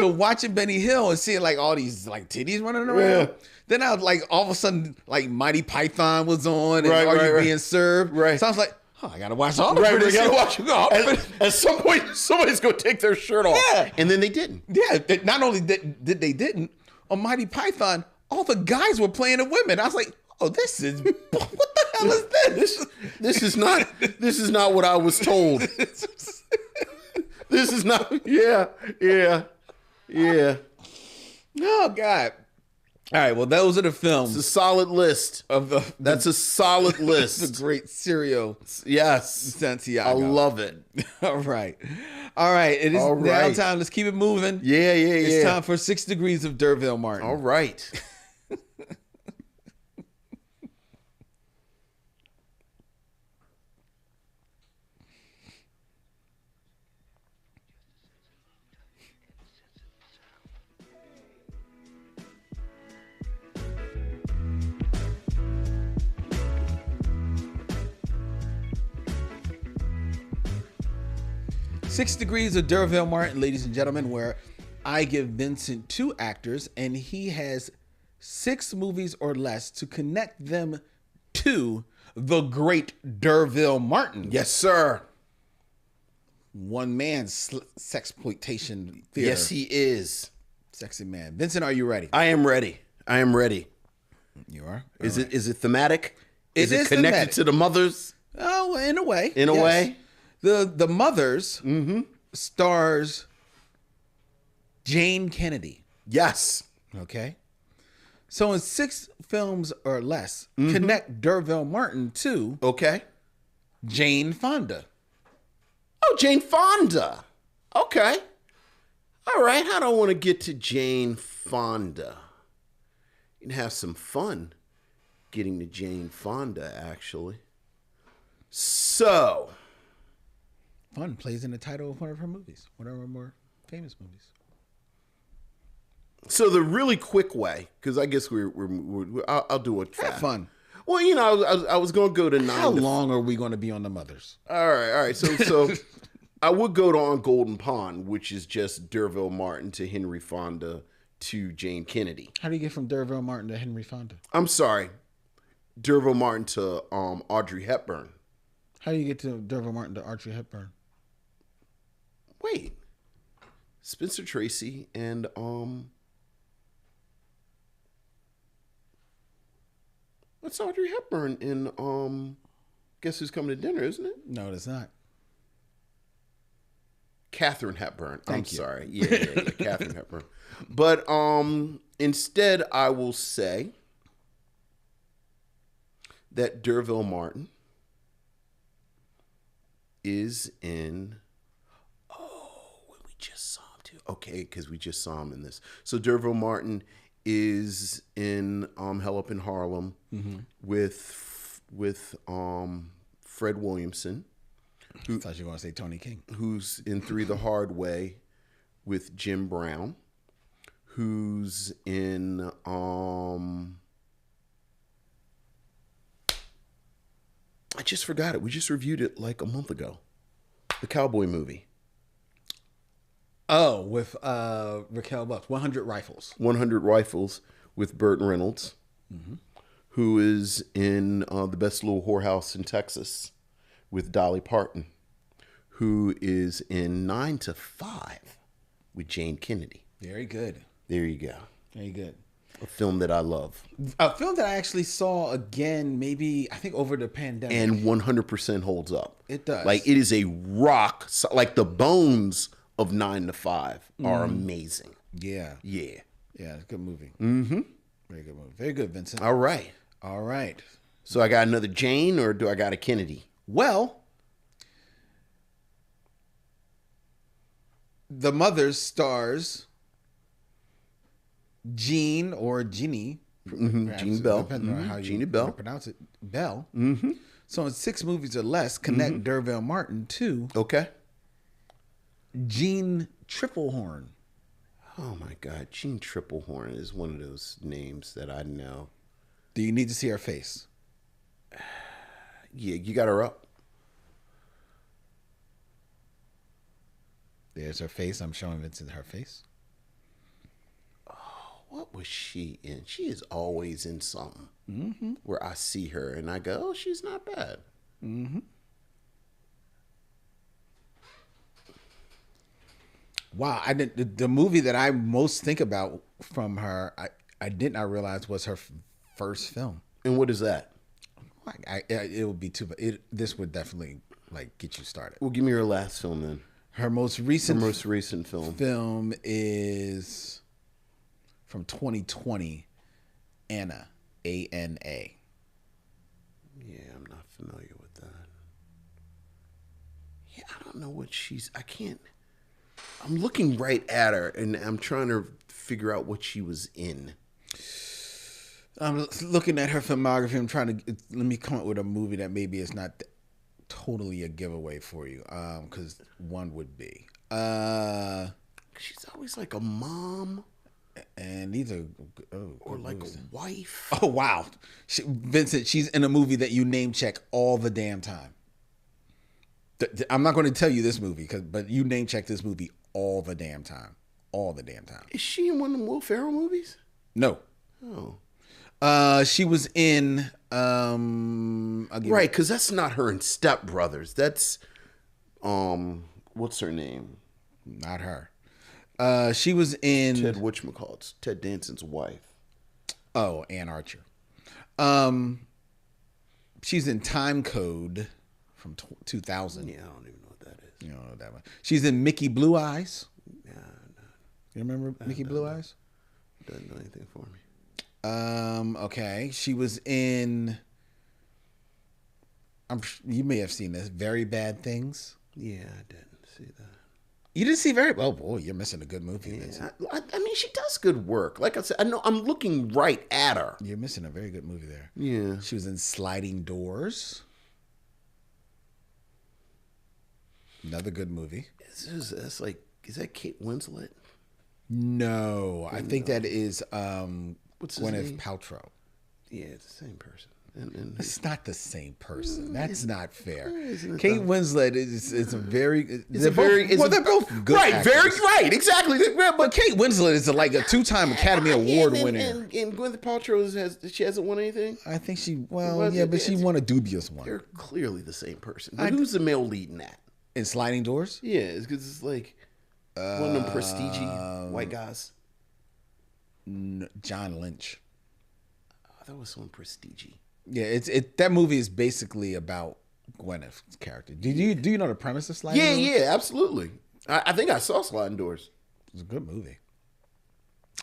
watching Benny Hill and seeing like all these like titties running around, Yeah. then I was like all of a sudden like Mighty Python was on and Right, Are You right. Being Served? Right. So I was like, I gotta watch all the Right, we British gotta humor. watch. At some point, somebody's gonna take their shirt off. Yeah. And then they didn't. Yeah, not only did they didn't on Mighty Python, all the guys were playing the women. I was like, this is what the hell is this? This is not what I was told. This is not. Yeah. Oh God. All right, well, those are the It's a films solid list. That's a solid the list. great serial Yes. Santiago. I love it. All right. It is All right. downtime. Let's keep it moving. Yeah. It's time for 6 Degrees of D'Urville Martin. All right. 6 Degrees of D'Urville Martin, ladies and gentlemen, where I give Vincent 2 actors and he has 6 movies or less to connect them to the great D'Urville Martin. Yes, sir. One man's sexploitation theater. Yes, he is. Sexy man. Vincent, are you ready? I am ready. You are? Is it thematic? Is it is connected thematic. to the mothers? Oh, in a way. In a yes. way? The Mothers stars Jayne Kennedy. Yes. Okay. So in 6 films or less, connect D'Urville Martin to Okay. Jane Fonda. Oh, Jane Fonda. Okay. All right. How do I want to get to Jane Fonda? You can have some fun getting to Jane Fonda, actually. So, Fun plays in the title of one of her movies, one of her more famous movies. so the really quick way, because I guess I'll do it Have fast. fun. Well, you know, I was going to go to 9 How to long are we going to be on the Mothers? All right. So I would go to On Golden Pond, which is just D'Urville Martin to Henry Fonda to Jane Kennedy. How do you get from D'Urville Martin to Henry Fonda? I'm sorry, D'Urville Martin to Audrey Hepburn. How do you get to D'Urville Martin to Audrey Hepburn? Wait, Spencer Tracy and what's Audrey Hepburn in Guess Who's Coming to Dinner, isn't it? No, it's not. Katharine Hepburn. Thank you. Sorry. Yeah, Katharine Hepburn. But instead I will say that D'Urville Martin is in we just saw him too. Okay, because we just saw him in this. So D'Urville Martin is in Hell Up in Harlem with Fred Williamson. I thought you were going to say Tony King. Who's in 3 the Hard Way with Jim Brown, who's in I just forgot it. We just reviewed it like a month ago. The cowboy movie. Oh, with Raquel Welch, 100 Rifles. 100 Rifles with Burt Reynolds, who is in The Best Little Whorehouse in Texas with Dolly Parton, who is in 9 to 5 with Jane Kennedy. Very good. There you go. Very good. A film that I love. A film that I actually saw again, maybe, I think over the pandemic. And 100% holds up. It does. Like, it is a rock. Like, the bones of 9 to 5 are amazing. Yeah. Yeah. Yeah, it's a good movie. Mm-hmm. Very good movie. Very good, Vincent. All right. All right. So I got another Jane or do I got a Kennedy? Well, The Mothers stars Jean or Jeannie. Jeannie Bell. Depending on how you Jeannie Bell. pronounce it. Bell. Mm-hmm. So in 6 movies or less, connect D'Urville Martin to Okay. Jean Triplehorn. Oh my God. Jean Triplehorn is one of those names that I know. Do you need to see her face? Yeah, you got her up. There's her face. I'm showing Vincent her face. What was she in? She is always in something where I see her and I go, oh, she's not bad. Wow, the movie that I most think about from her, I did not realize was her first film. And what is that? It would be too, but this would definitely like get you started. Well, give me her last film then. Her most recent film. film is from 2020, Anna, A-N-A. Yeah, I'm not familiar with that. Yeah, I don't know what I can't. I'm looking right at her, and I'm trying to figure out what she was in. I'm looking at her filmography. I'm trying to let me come up with a movie that maybe is not totally a giveaway for you, because one would be. She's always like a mom, and these are or like a wife. Oh wow, Vincent, she's in a movie that you name check all the damn time. I'm not going to tell you this movie, but you name check this movie all the damn time. All the damn time. Is she in one of the Will Ferrell movies? No. Oh. She was in right, because that's not her in Step Brothers. That's what's her name? Not her. She was in Ted whatchamacallit's Ted Danson's wife. Oh, Ann Archer. She's in Time Code from 2000. Yeah, I don't even know what that is. You don't know that one. She's in Mickey Blue Eyes. Yeah, no. You remember Mickey Blue Eyes? Doesn't do anything for me. Okay. She was in. You may have seen this. Very Bad Things. Yeah, I didn't see that. You didn't see Very. Oh boy, you're missing a good movie. Yeah, I mean, she does good work. Like I said, I know I'm looking right at her. You're missing a very good movie there. Yeah. She was in Sliding Doors. Another good movie. Is that Kate Winslet? No, I think that is What's his Gwyneth name? Paltrow. Yeah, it's the same person. And It's not the same person. That's not fair. Isn't it Kate though? Winslet is a very. they're both good. right, actors. very right, exactly. But Kate Winslet is like a 2-time Academy Award winner. And Gwyneth Paltrow hasn't won anything. I think she. Was Yeah, it? but she won a dubious one. They're clearly the same person. But who's the male lead in that? In Sliding Doors. Yeah, it's because it's like one of them prestige white guys. John Lynch. Oh, that was someone prestige. Yeah, that movie is basically about Gwyneth's character. Do you know the premise of Sliding Doors? Yeah, absolutely. I think I saw Sliding Doors. It's a good movie.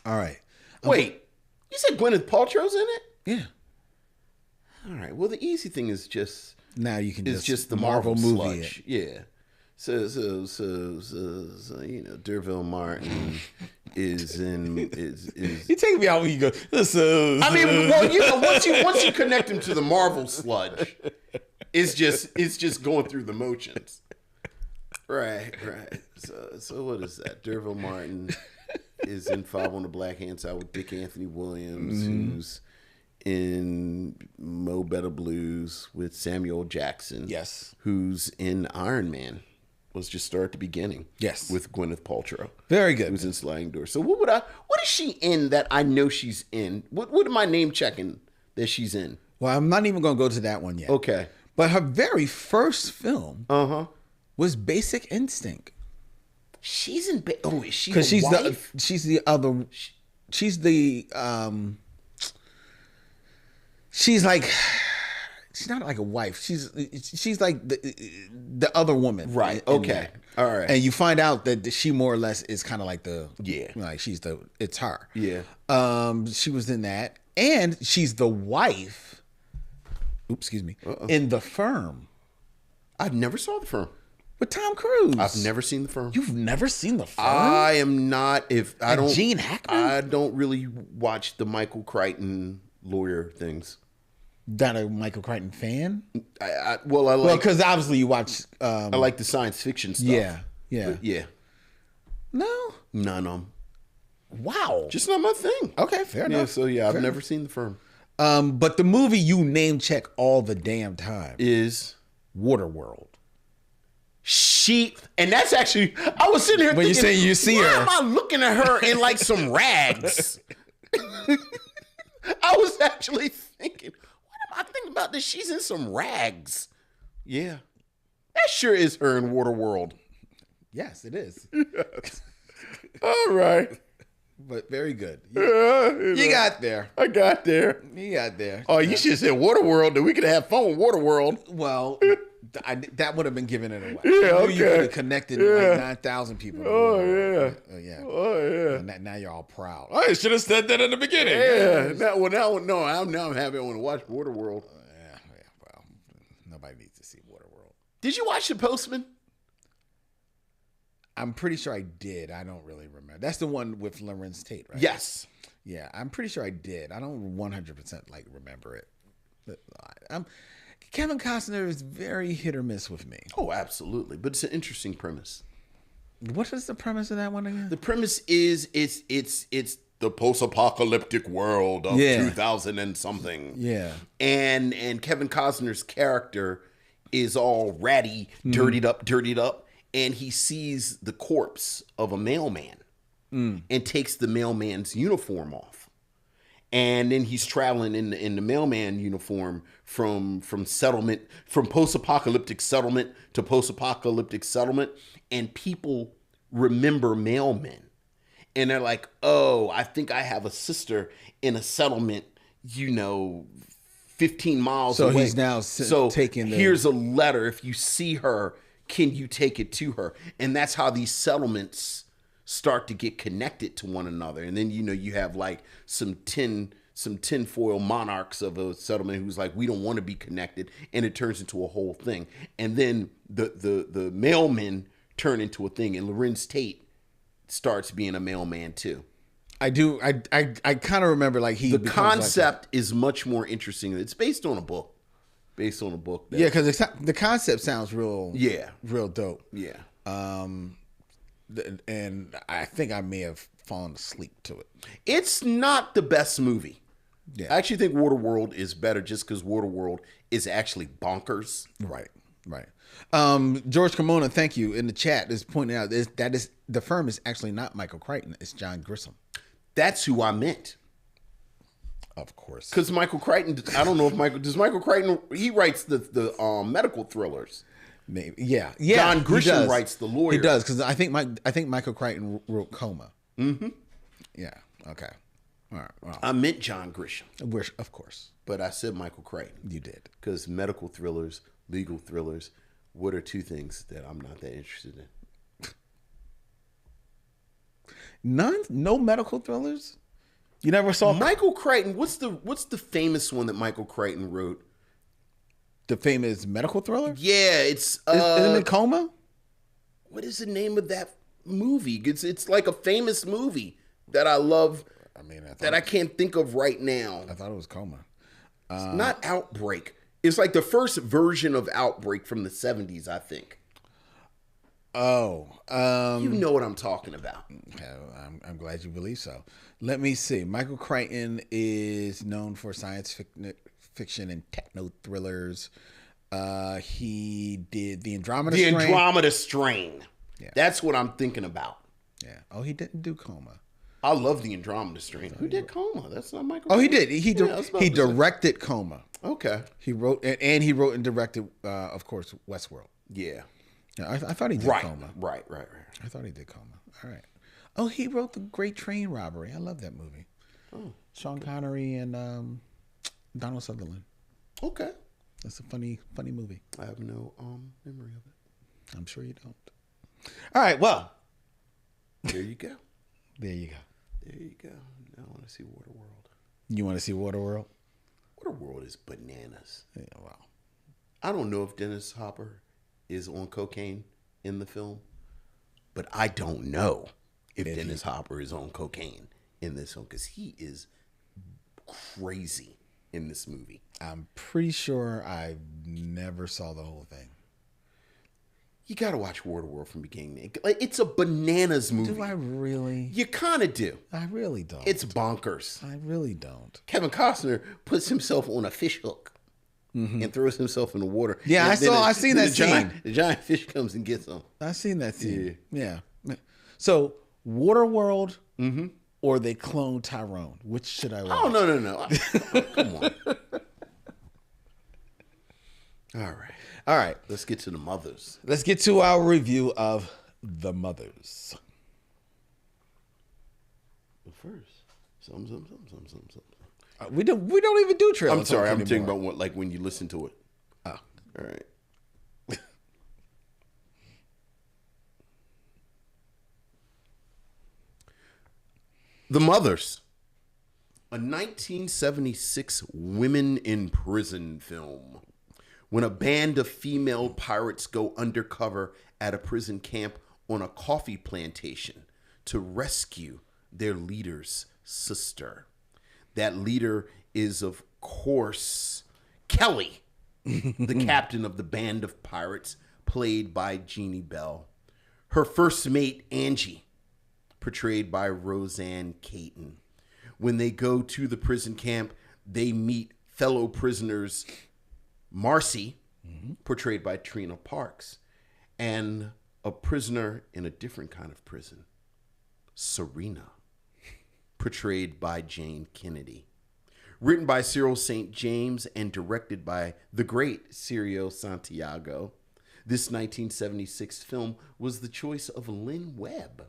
All right. Wait, you said Gwyneth Paltrow's in it? Yeah. All right. Well, the easy thing is just Now you can just the Marvel movie. Yeah. So you know, Derville Martin is You take me out when you go. I mean, well, you know, once you connect him to the Marvel sludge, it's just going through the motions. Right. So what is that? Derville Martin is in 5 on the Black Hand Side with Dick Anthony Williams, who's in Mo Better Blues with Samuel Jackson. Yes. Who's in Iron Man. Was just start at the beginning. Yes. With Gwyneth Paltrow. Very good. Who's in Sliding Doors. So what is she in that I know she's in? What am I name checking that she's in? Well, I'm not even going to go to that one yet. Okay. But her very first film was Basic Instinct. She's in is she Because the wife? she's the other she's like she's not like a wife. She's like the other woman. Right. in Okay. that. All right. And you find out that she more or less is kind of like it's her. Yeah. She was in that, and she's the wife. Oops, excuse me. In The Firm I never saw The Firm. with Tom Cruise. I've never seen The Firm. You've never seen The Firm? I am not. Gene Hackman? I don't really watch the Michael Crichton lawyer things. Not a Michael Crichton fan? I like. Well, because obviously you watch. I like the science fiction stuff. Yeah. But yeah. No. None of them. Wow. Just not my thing. Okay, fair Yeah. enough. So yeah, I've never seen The Firm. But the movie you name check all the damn time Is Waterworld. and that's actually, I was sitting here When you thinking, say you see why her. am I looking at her in like some rags? I was actually thinking, what am I thinking about this? She's in some rags. Yeah. That sure is her in Waterworld. Yes, it is. All right. But very good. You got there. I got there. You got there. Oh, you should have said Waterworld, then we could have fun with Waterworld. Well, That would have been giving it away. Yeah, You could okay. have connected like 9,000 people. Oh, yeah. Yeah. Oh, yeah. And now you're all proud. I should have said that in the beginning. Yeah. Now I'm happy I want to watch Waterworld. Yeah. Well, nobody needs to see Waterworld. Did you watch The Postman? I'm pretty sure I did. I don't really remember. That's the one with Lorenz Tate, right? Yes. Yeah, I'm pretty sure I did. I don't 100% like remember it. But Kevin Costner is very hit or miss with me. Oh, absolutely. But it's an interesting premise. What is the premise of that one again? The premise is it's the post-apocalyptic world of 2000 and something. Yeah. And Kevin Costner's character is all ratty, dirtied up, and he sees the corpse of a mailman and takes the mailman's uniform off. And then he's traveling in the mailman uniform from post-apocalyptic settlement to post-apocalyptic settlement, and people remember mailmen. And they're like, oh, I think I have a sister in a settlement, 15 miles away. So he's now taking here's a letter. If you see her, can you take it to her? And that's how these settlements start to get connected to one another. And then, you have like some tinfoil monarchs of a settlement who's like, we don't want to be connected. And it turns into a whole thing. And then the mailmen turn into a thing. And Lorenz Tate starts being a mailman too. I do. I kind of remember like the concept is much more interesting. It's based on a book. Yeah, because the concept sounds real dope. Yeah. And I think I may have fallen asleep to it. It's not the best movie. Yeah. I actually think Waterworld is better just because Waterworld is actually bonkers. Right. George Cremona, thank you, in the chat is pointing out that the firm is actually not Michael Crichton, it's John Grisham. That's who I meant. Of course. Because Michael Crichton, I don't know if Michael Crichton, he writes the medical thrillers. Maybe. Yeah. John Grisham writes the lawyer. He does, because I think Michael Crichton wrote Coma. Mm-hmm. Yeah. Okay. All right. Well, I meant John Grisham. Of course. But I said Michael Crichton. You did. Because medical thrillers, legal thrillers, what are two things that I'm not that interested in? None? No medical thrillers? You never saw Michael Crichton? What's the famous one that Michael Crichton wrote? The famous medical thriller? Yeah, it's Isn't it Coma? What is the name of that movie? It's like a famous movie that I love. I can't think of right now. I thought it was Coma. It's not Outbreak. It's like the first version of Outbreak from the 70s, I think. Oh, you know what I'm talking about. I'm glad you believe so. Let me see. Michael Crichton is known for science fiction and techno thrillers. He did the Andromeda Strain. Andromeda Strain. Yeah. That's what I'm thinking about. Yeah. Oh, he didn't do Coma. I love the Andromeda Strain. Who did Coma? That's not Michael. Oh, he did. He directed Coma. Okay. He wrote and directed, of course, Westworld. Yeah. Yeah, I thought he did Coma. Right. I thought he did Coma. All right. Oh, he wrote The Great Train Robbery. I love that movie. Oh, Sean Connery and Donald Sutherland. Okay. That's a funny movie. I have no memory of it. I'm sure you don't. All right. Well, there you go. There you go. Now I want to see Waterworld. You want to see Waterworld? Waterworld is bananas. Yeah. Well, I don't know if Dennis Hopper is on cocaine in the film, but I don't know if Dennis Hopper is on cocaine in this film because he is crazy in this movie. I'm pretty sure I never saw the whole thing. You got to watch Waterworld from beginning to end. Like, it's a bananas movie. Do I really? You kind of do. I really don't. It's bonkers. I really don't. Kevin Costner puts himself on a fish hook and throws himself in the water. Yeah, I seen that scene. The giant fish comes and gets him. I seen that scene. Yeah. So Waterworld or they clone Tyrone? Which should I watch? Oh, no. Come on. All right. Let's get to the mothers. Let's get to our review of The Mothers. But first, some. We don't even do trailers. I'm sorry. I'm thinking about when you listen to it. Oh. All right. The Mothers, a 1976 women in prison film. When a band of female pirates go undercover at a prison camp on a coffee plantation to rescue their leader's sister. That leader is, of course, Kelly, the captain of the band of pirates, played by Jeannie Bell. Her first mate, Angie, portrayed by Roseanne Caton. When they go to the prison camp, they meet fellow prisoners Marcy, portrayed by Trina Parks, and a prisoner in a different kind of prison, Serena, portrayed by Jayne Kennedy. Written by Cyril St. James and directed by the great Cyril Santiago, this 1976 film was the choice of Lynn Webb.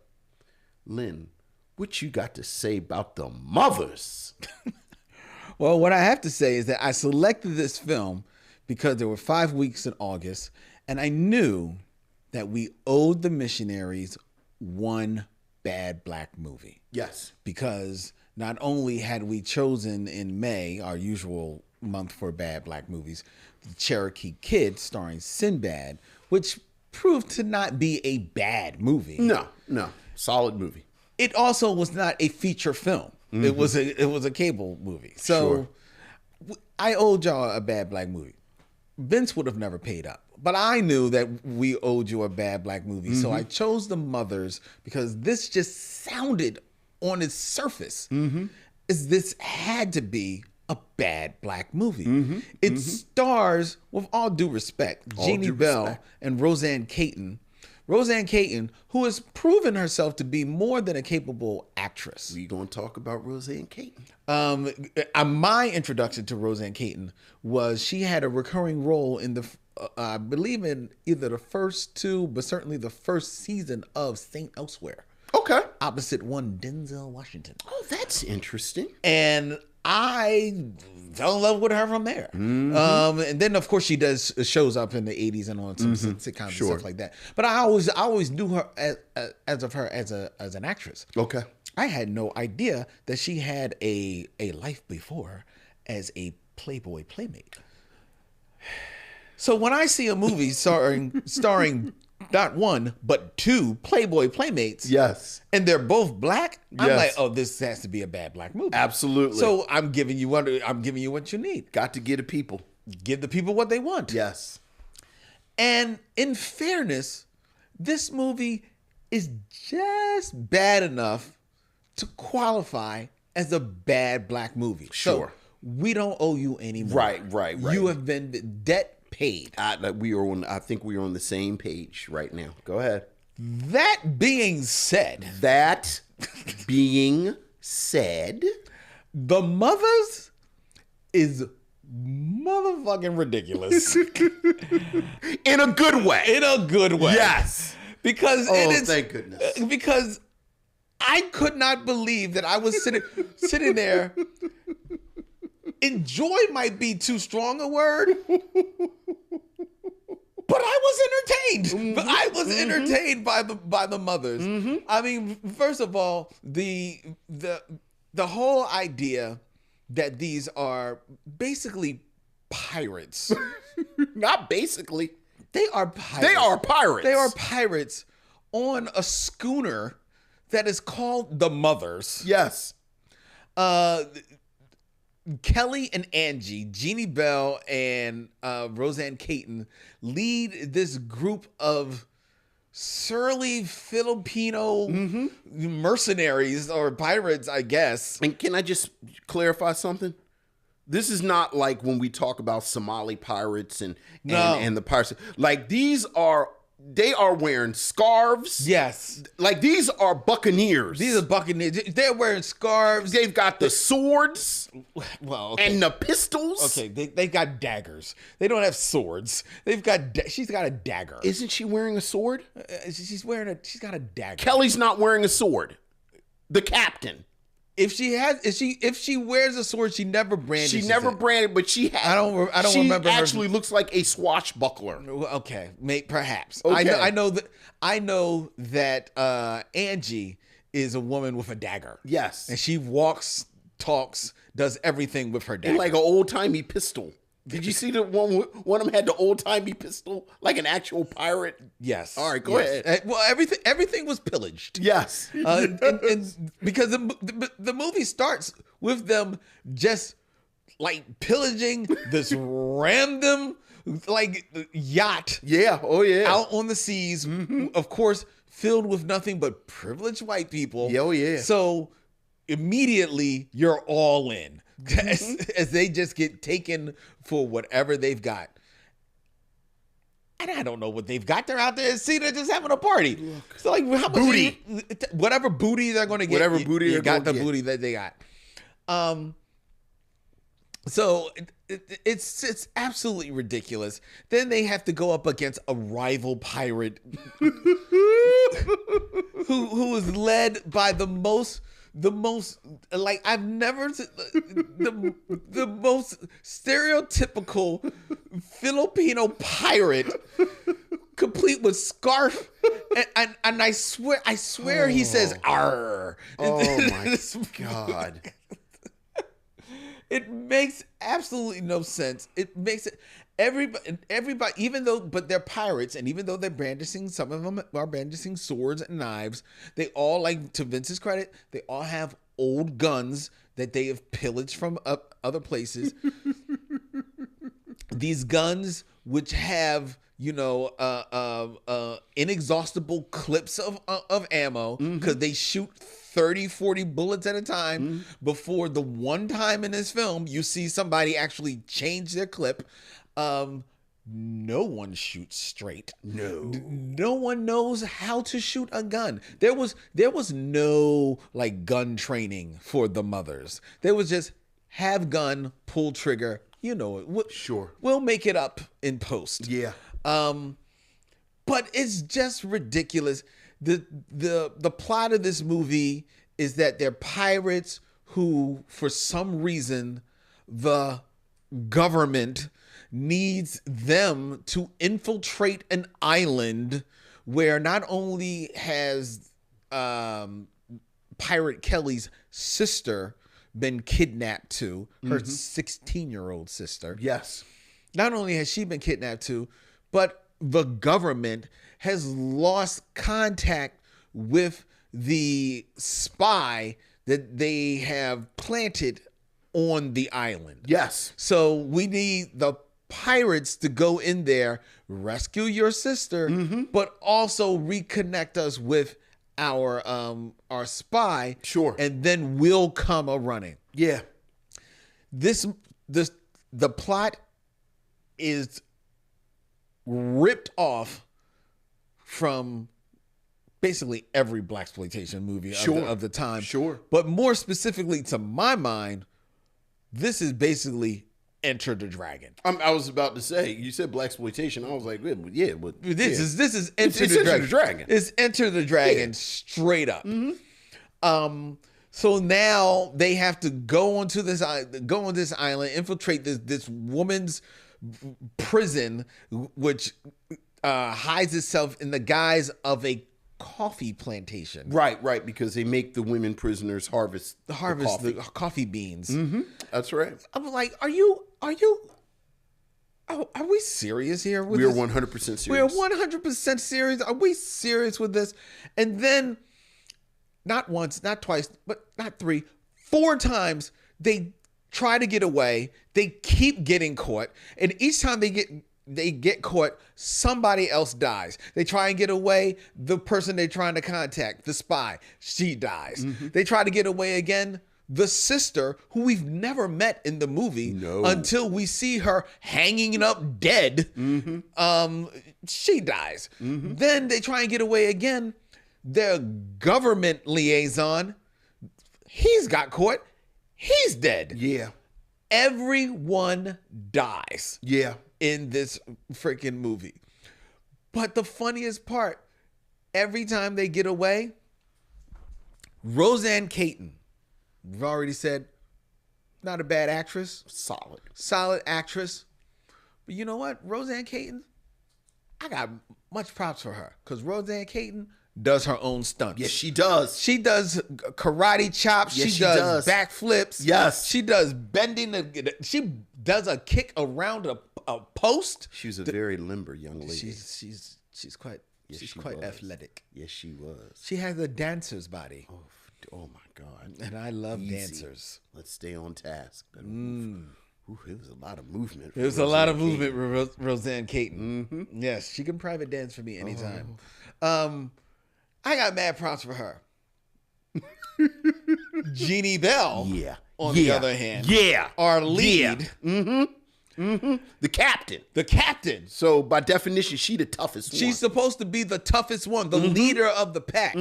Lynn, what you got to say about The Mothers? Well, what I have to say is that I selected this film because there were 5 weeks in August, and I knew that we owed the missionaries one bad black movie. Yes. Because not only had we chosen in May, our usual month for bad black movies, The Cherokee Kid starring Sinbad, which proved to not be a bad movie. No. Solid movie. It also was not a feature film. It was a cable movie. So I owed y'all a bad black movie. Vince would have never paid up. But I knew that we owed you a bad black movie. So I chose The Mothers because this just sounded on its surface as this had to be a bad black movie. It stars, with all due respect, Jeannie Bell and Roseanne Caton. Roseanne Caton, who has proven herself to be more than a capable actress. We going to talk about Roseanne Caton. My introduction to Roseanne Caton was she had a recurring role in the, I believe in either the first two, but certainly the first season of Saint Elsewhere. Okay. Opposite one Denzel Washington. Oh, that's interesting. And I fell in love with her from there. And then, of course, she shows up in the 80s and on some sitcoms and stuff like that. But I always knew her as an actress. Okay. I had no idea that she had a life before as a Playboy playmate. So when I see a movie starring not one, but two Playboy playmates. Yes. And they're both black. I'm Yes. like, oh, this has to be a bad black movie. Absolutely. So I'm giving you what you need. Got to get the people. Give the people what they want. Yes. And in fairness, this movie is just bad enough to qualify as a bad black movie. Sure. So we don't owe you any more. Right. You have been debt paid. I think we are on the same page right now. Go ahead. That being said, The Mothers is motherfucking ridiculous. In a good way. In a good way. Yes. Because thank goodness. Because I could not believe that I was sitting there. Enjoy might be too strong a word. But I was entertained. But I was entertained by the Mothers. I mean, first of all, the whole idea that these are basically pirates. Not basically. They are pirates. They are pirates. They are pirates on a schooner that is called the Mothers. Yes. Kelly and Angie, Jeannie Bell and Roseanne Caton lead this group of surly Filipino mercenaries or pirates, I guess. And can I just clarify something? This is not like when we talk about Somali pirates and the pirates. Like they are wearing scarves. Yes. Like these are buccaneers. These are buccaneers. They're wearing scarves. They've got the swords. Well, okay. And the pistols. Okay, they got daggers. They don't have swords. She's got a dagger. Isn't she wearing a sword? She's got a dagger. Kelly's not wearing a sword. The captain. If she wears a sword, she never brandishes. She never branded, but she has. I don't remember. She actually looks like a swashbuckler. Okay, perhaps. Okay. I know that Angie is a woman with a dagger. Yes. And she walks, talks, does everything with her dagger. And like an old-timey pistol. Did you see the one of them had the old-timey pistol? Like an actual pirate? Yes. All right, go ahead. Well, everything was pillaged. Yes. And because the movie starts with them just like pillaging this random like yacht. Yeah. Oh, yeah. Out on the seas, of course, filled with nothing but privileged white people. Yeah, oh, yeah. So immediately you're all in as they just get taken for whatever they've got. And I don't know what they've got. They're out there at sea. They're just having a party. Look, so like how much booty, whatever booty they're going to get. Whatever booty you they're got gonna the get. booty that they got. So it's absolutely ridiculous. Then they have to go up against a rival pirate who is led by the most like I've never the most stereotypical Filipino pirate, complete with scarf and I swear he says "arr." Oh my God. It makes absolutely no sense. It makes it everybody, even though, but they're pirates, and even though they're brandishing, some of them are brandishing swords and knives. They all, like, to Vince's credit, they all have old guns that they have pillaged from other places. These guns, which have, you know, inexhaustible clips of ammo, because they shoot 30, 40 bullets at a time before the one time in this film you see somebody actually change their clip. No one shoots straight. No one knows how to shoot a gun. There was no like gun training for the mothers. There was just have gun, pull trigger. You know it. Sure. We'll make it up in post. Yeah. But it's just ridiculous. The plot of this movie is that they're pirates who, for some reason, the government needs them to infiltrate an island where not only has Pirate Kelly's sister been kidnapped to, her 16-year-old sister. Yes. Not only has she been kidnapped to, but the government has lost contact with the spy that they have planted on the island. Yes. So we need the pirates to go in there, rescue your sister, but also reconnect us with our spy. Sure. And then we'll come a running. Yeah. The plot is ripped off from basically every blaxploitation movie of the time. Sure. But more specifically to my mind, this is basically Enter the Dragon. I was about to say, you said blaxploitation. I was like, yeah, but This is Enter It's the Enter Dragon. the Dragon. It's Enter the Dragon straight up. So now they have to go on this island, infiltrate this woman's prison, which hides itself in the guise of a coffee plantation. Right, because they make the women prisoners harvest The coffee beans. That's right. I'm like, are we serious here? We are 100% serious. We are 100% serious. Are we serious with this? And then, not once, not twice, but not 3, 4 times, they try to get away. They keep getting caught, and each time they get caught, somebody else dies. They try and get away. The person they're trying to contact, the spy, she dies. They try to get away again. The sister, who we've never met in the movie until we see her hanging up dead, she dies. Then they try and get away again. Their government liaison, he's got caught. He's dead. Yeah. Everyone dies. Yeah. In this freaking movie. But the funniest part, every time they get away, Roseanne Caton, we've already said, not a bad actress. Solid actress. But you know what? Roseanne Caton, I got much props for her. Because Roseanne Caton does her own stunts. Yes, she does. She does karate chops. Yes, she does backflips. Yes. She does bending. She does a kick around a post. She was a very limber young lady. She's quite she quite was. athletic. Yes, she was. She has a dancer's body. Oh my God. And I love Easy. dancers. Let's stay on task. But it was a lot of movement. There was a lot of movement with Roseanne Caton. Yes, she can private dance for me anytime. I got mad props for her. Jeannie Bell, on the other hand, our lead, the captain. The captain. So by definition, she the toughest one. She's supposed to be the toughest one, the leader of the pack.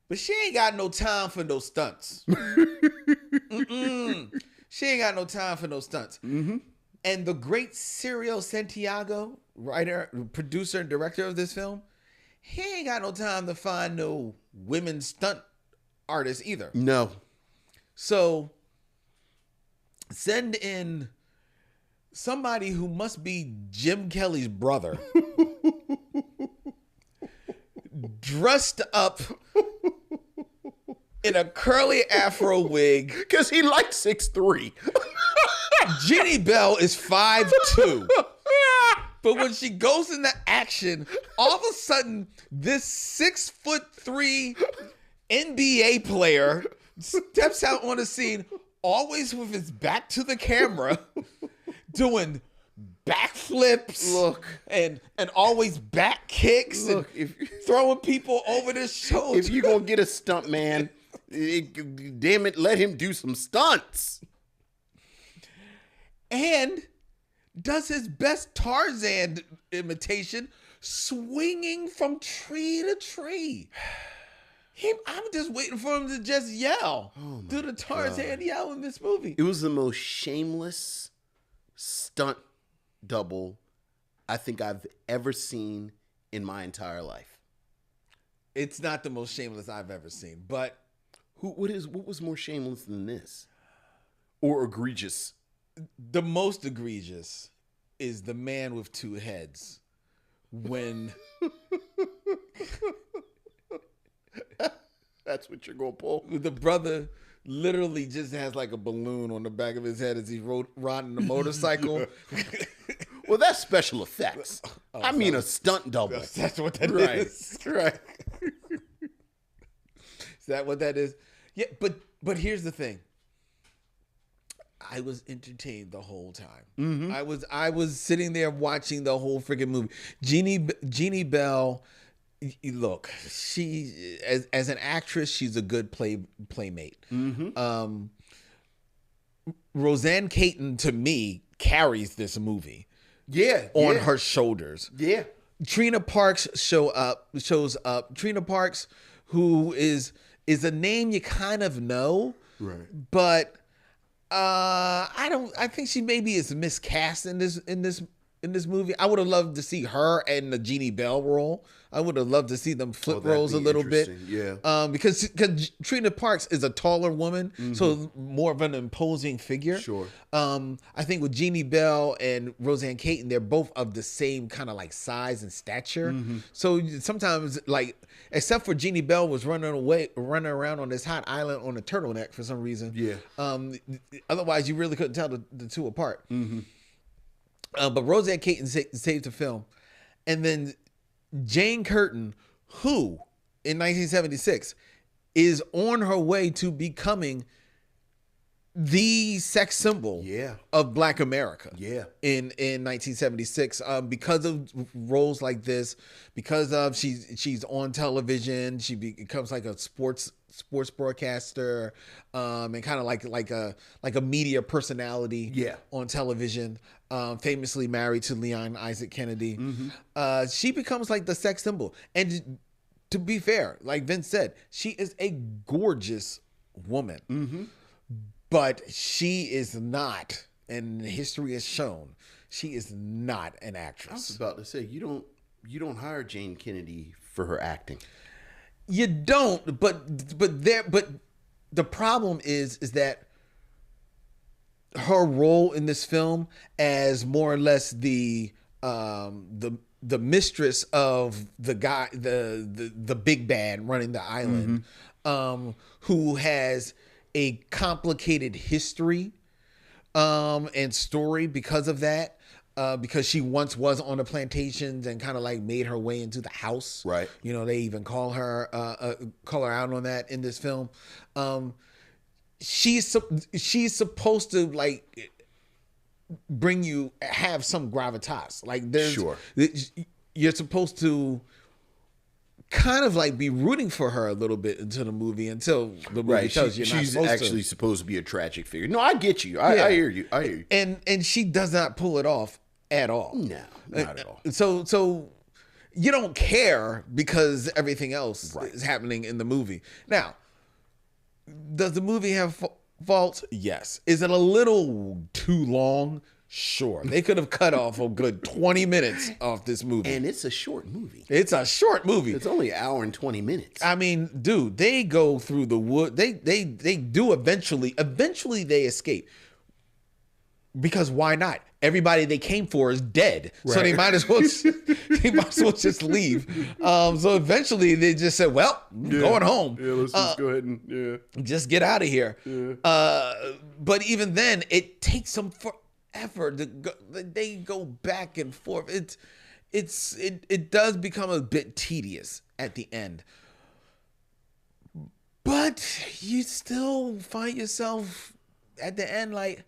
But she ain't got no time for no stunts. She ain't got no time for no stunts. And the great Serial Santiago, writer, producer, and director of this film, he ain't got no time to find no women stunt artists either. No. So send in somebody who must be Jim Kelly's brother, dressed up in a curly afro wig. Because he like 6'3". Jeannie Bell is 5'2". But when she goes into action, all of a sudden, this 6'3" NBA player steps out on the scene, always with his back to the camera, doing backflips, and always back kicks, and throwing people over their shoulders. If you're gonna get a stunt man, damn it, let him do some stunts. And does his best Tarzan imitation, swinging from tree to tree. I'm just waiting for him to just yell. Do the Tarzan yell in this movie. It was the most shameless stunt double I think I've ever seen in my entire life. It's not the most shameless I've ever seen, but what was more shameless than this? Or egregious? The most egregious is the man with two heads. When that's what you're gonna pull. The brother literally just has like a balloon on the back of his head as he's riding the motorcycle. Well, that's special effects. I mean a stunt double. That's what that is. Right. Is that what that is? Yeah, but here's the thing. I was entertained the whole time. I was sitting there watching the whole freaking movie. Jeannie Bell, look, she as an actress, she's a good playmate. Roseanne Caton, to me, carries this movie. On her shoulders. Yeah. Trina Parks shows up. Trina Parks, who is a name you kind of know, right? But I think she maybe is miscast in this movie. I would have loved to see her and the Jeannie Bell role. I would have loved to see them flip roles a little bit. Yeah. Because Trina Parks is a taller woman, so more of an imposing figure. Sure. I think with Jeannie Bell and Roseanne Caton, they're both of the same kind of like size and stature. So sometimes, like, except for Jeannie Bell was running around on this hot island on a turtleneck for some reason. Yeah. Otherwise, you really couldn't tell the two apart. But Roseanne Caton saved the film. And then Jayne Curtin, who in 1976 is on her way to becoming the sex symbol of Black America. In 1976, because of roles like this, because of she's on television, she becomes like a sports broadcaster, and kind of like a media personality on television. Famously married to Leon Isaac Kennedy. She becomes like the sex symbol. And to be fair, like Vince said, she is a gorgeous woman. But she is not, and history has shown, she is not an actress. I was about to say, you don't hire Jayne Kennedy for her acting. You don't, but the problem is that her role in this film as more or less the the mistress of the guy, the big bad running the island, who has a complicated history and story because of that. Because she once was on the plantations and kind of like made her way into the house. Right. You know, they even call her out on that in this film. She's supposed to like have some gravitas. Like you're supposed to kind of like be rooting for her a little bit into the movie until the movie tells you you're not supposed actually to. supposed to be a tragic figure. No, I get you. I hear you. I hear you. And she does not pull it off at all. No, not at all. So you don't care because everything else is happening in the movie. Now, does the movie have faults? Yes. Is it a little too long? Sure. They could have cut off a good 20 minutes off this movie. And it's a short movie. It's a short movie. It's only an hour and 20 minutes. I mean, dude, they go through the wood. They do eventually they escape. Because why not? Everybody they came for is dead. Right. So they might as well just leave. So eventually they just said, well, going home. Yeah, let's just go ahead and just get out of here. Yeah. But even then, it takes them forever to go. They go back and forth. It does become a bit tedious at the end. But you still find yourself at the end like,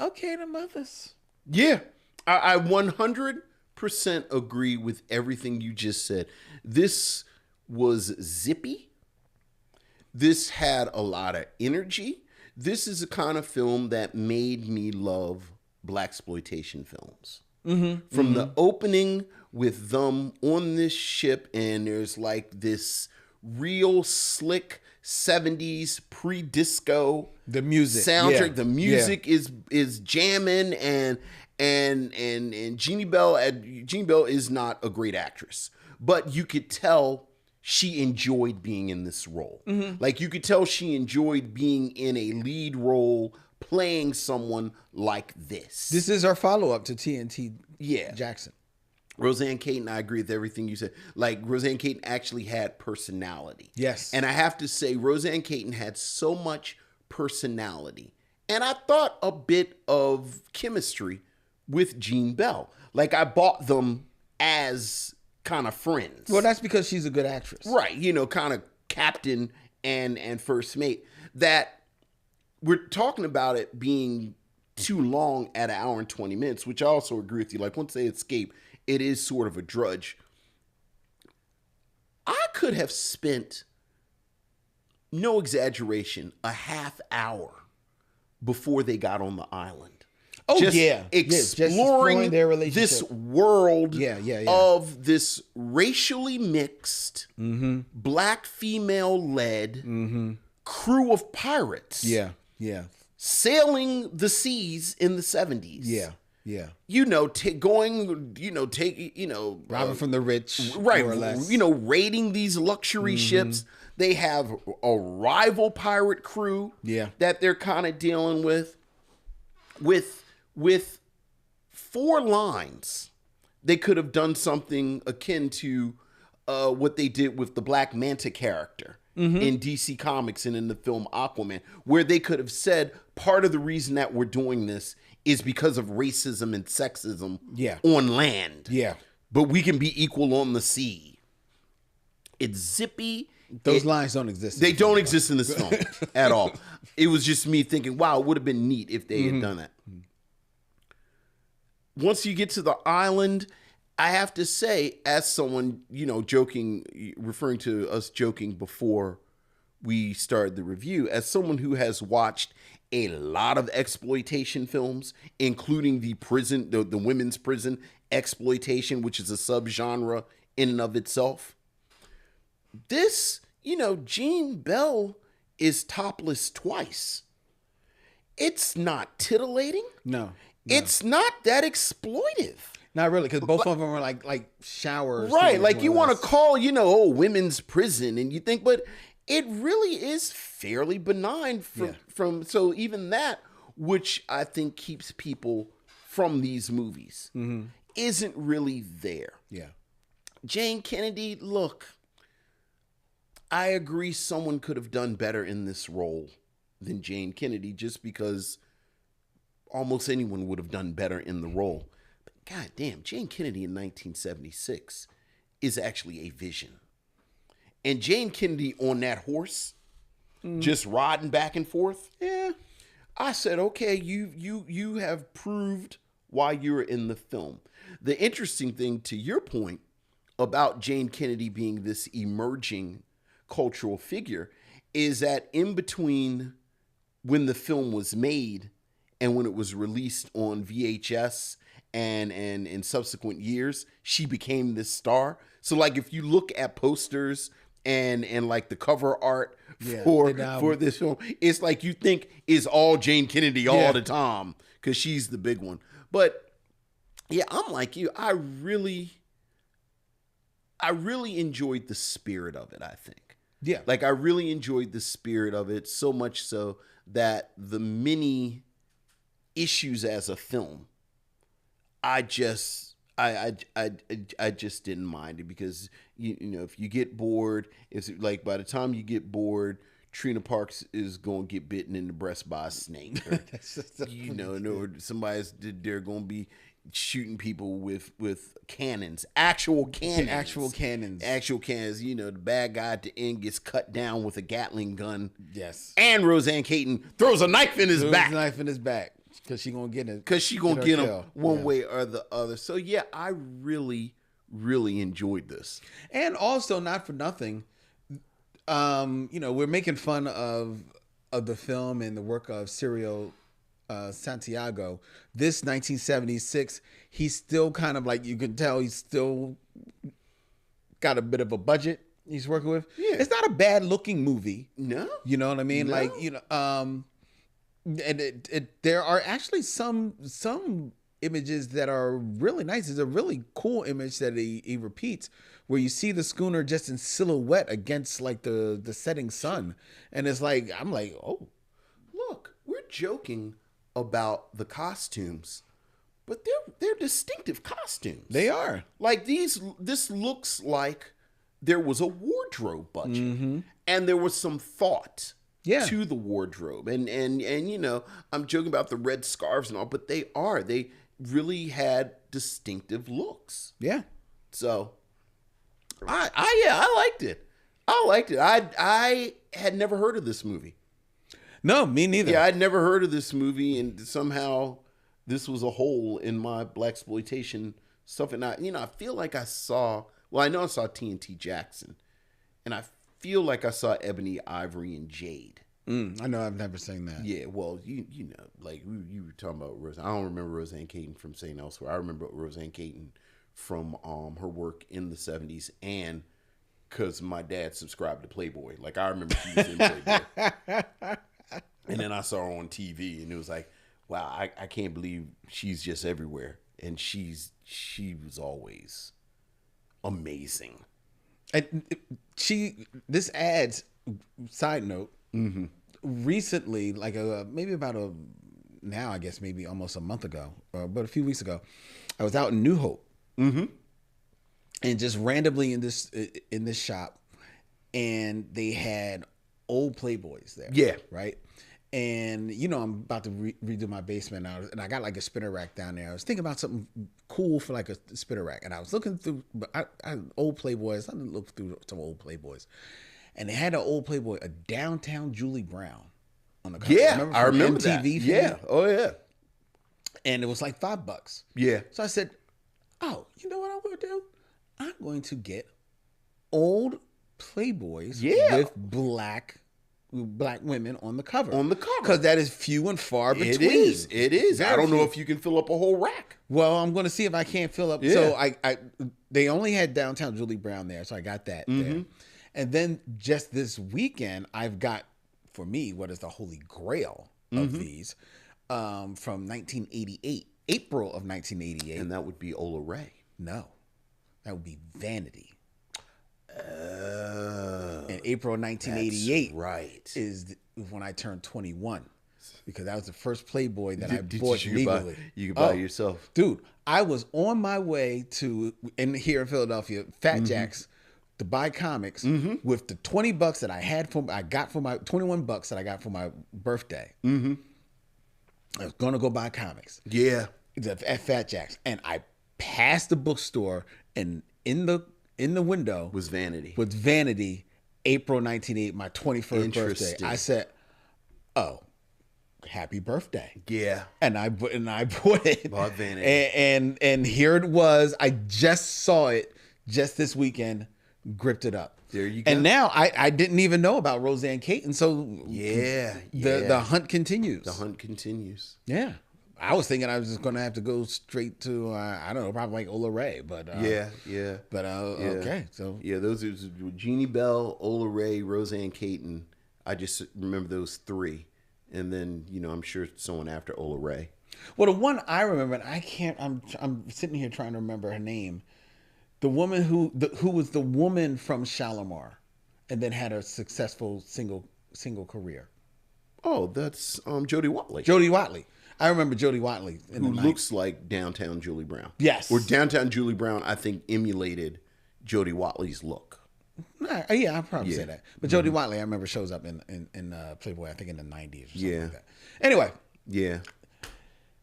okay, the mothers. Yeah, I 100% agree with everything you just said. This was zippy. This had a lot of energy. This is a kind of film that made me love blaxploitation films. From the opening with them on this ship, and there's like this real slick 70s pre-disco soundtrack. Yeah. The music is jamming, and Jeannie Bell is not a great actress, but you could tell she enjoyed being in this role. Like you could tell she enjoyed being in a lead role, playing someone like this. This is our follow-up to TNT Jackson. Roseanne Caton, I agree with everything you said. Like, Roseanne Caton actually had personality. Yes. And I have to say, Roseanne Caton had so much personality. And I thought a bit of chemistry with Jeanne Bell. Like, I bought them as kind of friends. Well, that's because she's a good actress. Right. You know, kind of captain and first mate. That we're talking about it being too long at an hour and 20 minutes, which I also agree with you. Like, once they escape, it is sort of a drudge. I could have spent, no exaggeration, a half hour before they got on the island. Oh, just yeah. exploring their relationship. This world of this racially mixed, black female-led crew of pirates. Yeah, yeah. Sailing the seas in the 70s. Yeah. Yeah, you know, robbing from the rich, right? More or less. You know, raiding these luxury ships. They have a rival pirate crew, that they're kind of dealing with. With 4 lines, they could have done something akin to what they did with the Black Manta character in DC Comics and in the film Aquaman, where they could have said part of the reason that we're doing this is because of racism and sexism on land. Yeah. But we can be equal on the sea. It's zippy. Those lines don't exist. They don't exist in this film at all. It was just me thinking, wow, it would have been neat if they had done that. Once you get to the island, I have to say, as someone, joking, referring to us joking before we started the review, as someone who has watched a lot of exploitation films, including the women's prison exploitation, which is a subgenre in and of itself. This, Jeanne Bell is topless twice. It's not titillating. No. It's not that exploitive. Not really, because both of them are like showers. Right, like you want to call, women's prison, and you think, but it really is fairly benign from so even that, which I think keeps people from these movies. isn't really there. Yeah. Jayne Kennedy, look, I agree someone could have done better in this role than Jayne Kennedy, just because almost anyone would have done better in the role. But goddamn, Jayne Kennedy in 1976 is actually a vision. And Jayne Kennedy on that horse, just riding back and forth. Yeah. I said, okay, you have proved why you're in the film. The interesting thing, to your point about Jayne Kennedy being this emerging cultural figure, is that in between when the film was made and when it was released on VHS and in subsequent years, she became this star. So like if you look at posters and like the cover art for this film, it's like you think is all Jayne Kennedy all the time because she's the big one. But yeah, I'm like you. I really enjoyed the spirit of it, I think. Yeah. Like I really enjoyed the spirit of it, so much so that the many issues as a film, I just didn't mind it, because you know, if you get bored, it's like by the time you get bored, Trina Parks is going to get bitten in the breast by a snake, or, you know, or they're going to be shooting people with cannons, actual cannons. You know, the bad guy at the end gets cut down with a Gatling gun. Yes. And Roseanne Caton throws a knife in his back. Because she gonna get it. Because she gonna get him one way or the other. So yeah, I really, really enjoyed this. And also, not for nothing, you know, we're making fun of the film and the work of Serial Santiago. This 1976, he's still kind of like, you can tell he's still got a bit of a budget he's working with. Yeah. It's not a bad looking movie. No. You know what I mean? No. Like, you know, and there are actually some images that are really nice. There's a really cool image that he repeats, where you see the schooner just in silhouette against like the setting sun. And it's like, I'm like, oh, look, we're joking about the costumes, but they're distinctive costumes. They are. Like this looks like there was a wardrobe budget, and there was some thought to the wardrobe. And you know, I'm joking about the red scarves and all, but they really had distinctive looks. Yeah. So I liked it. I had never heard of this movie. No, me neither. Yeah, I'd never heard of this movie, and somehow this was a hole in my blaxploitation stuff. And I feel like I saw TNT Jackson, and I feel like I saw Ebony, Ivory, and Jade. I know, I've never seen that. Yeah, well, you know, like you were talking about Roseanne. I don't remember Roseanne Caton from St. Elsewhere. I remember Roseanne Caton from her work in the 70s, and because my dad subscribed to Playboy. Like, I remember she was in Playboy. And then I saw her on TV, and it was like, wow, I can't believe she's just everywhere. And she was always amazing. And this adds, side note, recently, like maybe now I guess maybe almost a month ago, but a few weeks ago, I was out in New Hope, and just randomly in this shop, and they had old Playboys there. Yeah. Right. And you know, I'm about to redo my basement now, and I got like a spinner rack down there. I was thinking about something cool for like a spinner rack, and I was looking through old Playboys. I looked through some old Playboys, and they had an old Playboy, a downtown Julie Brown on the cover. Yeah, I remember that. MTV film? Yeah, oh yeah. And it was like $5. Yeah. So I said, oh, you know what I'm going to do? I'm going to get old Playboys with black women on the cover. Because that is few and far between. It is. I don't know if you can fill up a whole rack. Well, I'm going to see if I can't fill up. Yeah. So they only had downtown Julie Brown there, so I got that there. And then just this weekend, I've got, for me, what is the holy grail of these, from 1988, April of 1988. And that would be Ola Ray. No, that would be Vanity. In April of 1988 right. is when I turned 21. because that was the first Playboy that I Did bought you legally. You could buy it yourself. Dude, I was on my way to here in Philadelphia, Fat Jack's, to buy comics with the $20 that I got for my $21 that I got for my birthday. I was gonna go buy comics. Yeah. At Fat Jack's, and I passed the bookstore, and in the window Was Vanity. April 1980, my 21st birthday. I said, "Oh, happy birthday!" Yeah. And I bought it. Bought Vanity. And here it was. I just saw it just this weekend. Gripped it up. There you go. And now I didn't even know about Roseanne Caton. So the hunt continues. The hunt continues. Yeah. I was thinking I was just going to have to go straight to, I don't know, probably like Ola Ray. But But okay. So yeah, those are Jeannie Bell, Ola Ray, Roseanne Caton. I just remember those three. And then, I'm sure someone after Ola Ray. Well, the one I remember, and I can't, I'm sitting here trying to remember her name. The woman who was the woman from Shalimar and then had a successful single career. Oh, that's Jodie Watley. Jodie Watley. I remember Jodie Watley. Who looks like downtown Julie Brown. Yes. Or downtown Julie Brown, I think, emulated Jodie Watley's look. Yeah, I'll probably say that. But Jodie Watley, I remember, shows up in Playboy, I think in the 90s or something like that. Anyway. Yeah.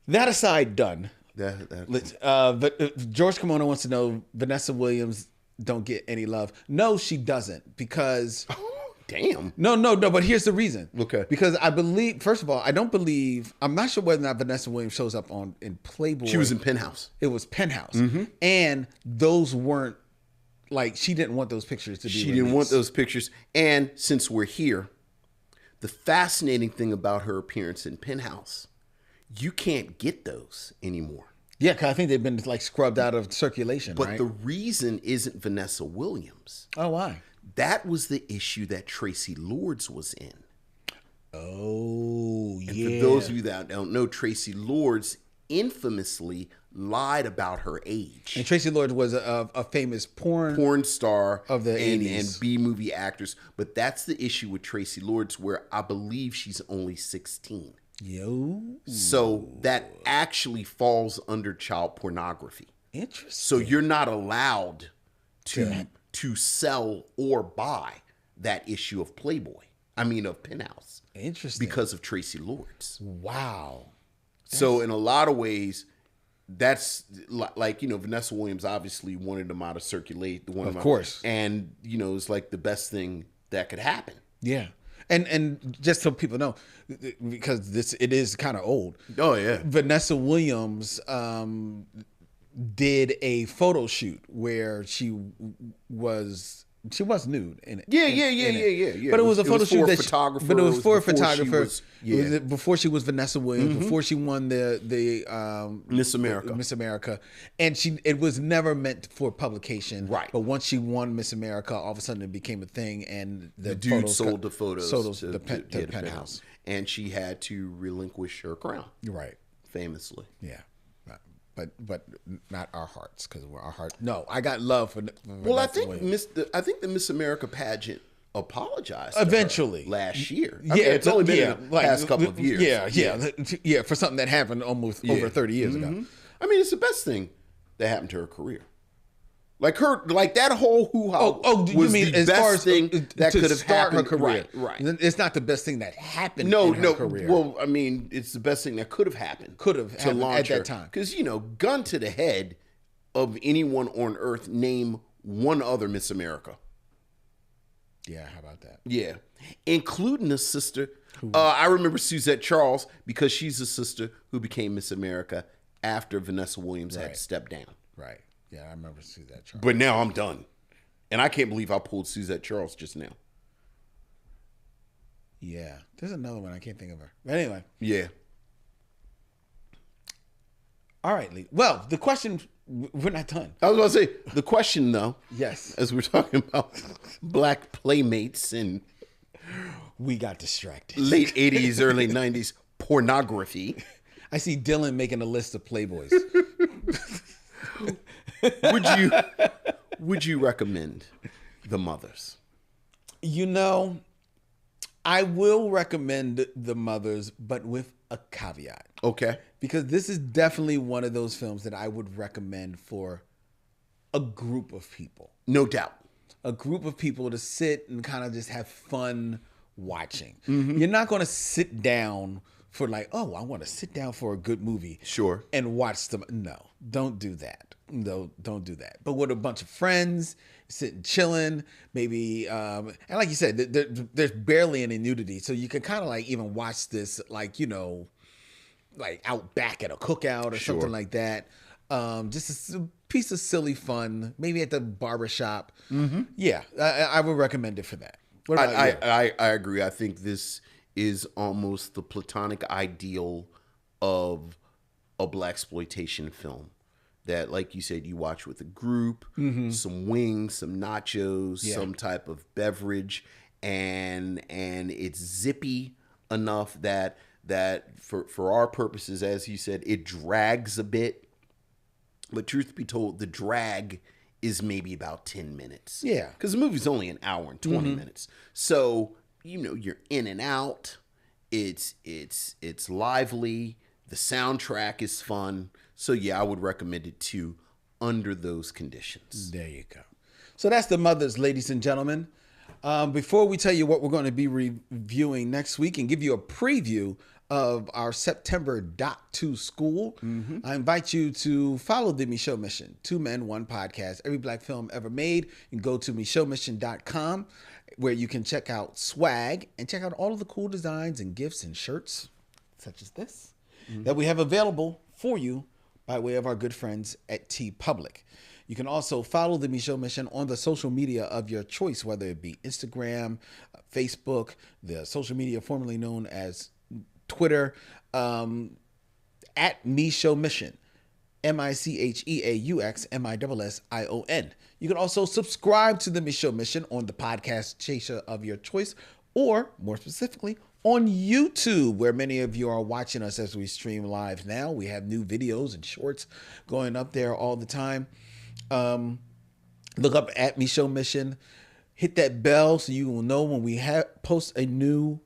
That aside, done. That George Kimono wants to know, Vanessa Williams don't get any love. No, she doesn't, because... Damn. No, but here's the reason. Okay. Because I believe, first of all, I'm not sure whether or not Vanessa Williams shows up in Playboy. She was in Penthouse. It was Penthouse. And those weren't, she didn't want those pictures to be She released. didn't want those pictures. And since we're here, the fascinating thing about her appearance in Penthouse, you can't get those anymore. Yeah, because I think they've been scrubbed out of circulation, But right? the reason isn't Vanessa Williams. Oh, why? That was the issue that Tracy Lords was in. Oh, And yeah. for those of you that don't know, Tracy Lords infamously lied about her age. And Tracy Lords was a famous porn Star of the 80s. and B-movie actress. But that's the issue with Tracy Lords, where I believe she's only 16. Yo. So that actually falls under child pornography. Interesting. So you're not allowed to sell or buy that issue of of Penthouse. Interesting. Because of Tracy Lords. Wow. So in a lot of ways, that's Vanessa Williams obviously wanted them out of circulate. Of course. And, it's like the best thing that could happen. Yeah. And just so people know, because it is kind of old. Oh, yeah. Vanessa Williams did a photo shoot where she was nude in it. Yeah. But it was a photo shoot for a photographer. But it was for a before photographer. She was, before she was Vanessa Williams, before she won the Miss America. Miss America, and it was never meant for publication. Right. But once she won Miss America, all of a sudden it became a thing, and the dude sold the photos to the Penthouse, and she had to relinquish her crown. Right. Famously. Yeah. But not our hearts, because our heart. No, I got love for. Well, I think the Miss America pageant apologized eventually last year. It's only been in the past couple of years. Yeah, for something that happened almost over 30 years ago. I mean, it's the best thing that happened to her career. That whole hoo-ha was you mean the as best far as thing that could have happened. Her career. Right. It's not the best thing that happened in her career. Well, I mean, it's the best thing that could have happened. To launch at her. that time. Because, gun to the head of anyone on earth, name one other Miss America. Yeah, how about that? Yeah. Including a sister. I remember Suzette Charles, because she's a sister who became Miss America after Vanessa Williams had stepped down. Right. Yeah, I remember Suzette Charles. But now I'm done. And I can't believe I pulled Suzette Charles just now. Yeah. There's another one. I can't think of her. But anyway. Yeah. All right, Lee. Well, the question, we're not done. I was going to say, the question, though. Yes. As we're talking about black playmates and we got distracted. Late 80s, early 90s pornography. I see Dylan making a list of Playboys. Would you recommend the Mothers? I will recommend The Mothers, but with a caveat. Okay. Because this is definitely one of those films that I would recommend for a group of people. No doubt. A group of people to sit and kind of just have fun watching. You're not going to sit down for like, oh, I want to sit down for a good movie. Sure. And watch them. No, don't do that. No, don't do that. But with a bunch of friends, sitting chilling, maybe, and like you said, there's barely any nudity. So you can kind of like even watch this like, you know, like out back at a cookout or something like that. Just a piece of silly fun, maybe at the barbershop. Yeah, I would recommend it for that. What about you? I agree. I think this is almost the platonic ideal of a blaxploitation film that, like you said, you watch with a group, some wings, some nachos, some type of beverage, and it's zippy enough that for our purposes, as you said, it drags a bit. But truth be told, the drag is maybe about 10 minutes. Yeah. Because the movie's only an hour and 20 minutes. So, you know, you're in and out. It's lively. The soundtrack is fun. So, yeah, I would recommend it too under those conditions. There you go. So that's The Mothers, ladies and gentlemen. Before we tell you what we're going to be reviewing next week and give you a preview of our September Doc to School, I invite you to follow the Micheaux Mission, 2 Men, 1 Podcast, every black film ever made. You can go to micheauxmission.com where you can check out swag and check out all of the cool designs and gifts and shirts, such as this, that we have available for you by way of our good friends at TeePublic. You can also follow the Micheaux Mission on the social media of your choice, whether it be Instagram, Facebook, the social media formerly known as Twitter, at Micheaux Mission, MICHEAUXMISSION. You can also subscribe to the Micheaux Mission on the podcast chaser of your choice, or more specifically, on YouTube, where many of you are watching us as we stream live now. We have new videos and shorts going up there all the time. Look up at Micheaux Mission. Hit that bell so you will know when we post a new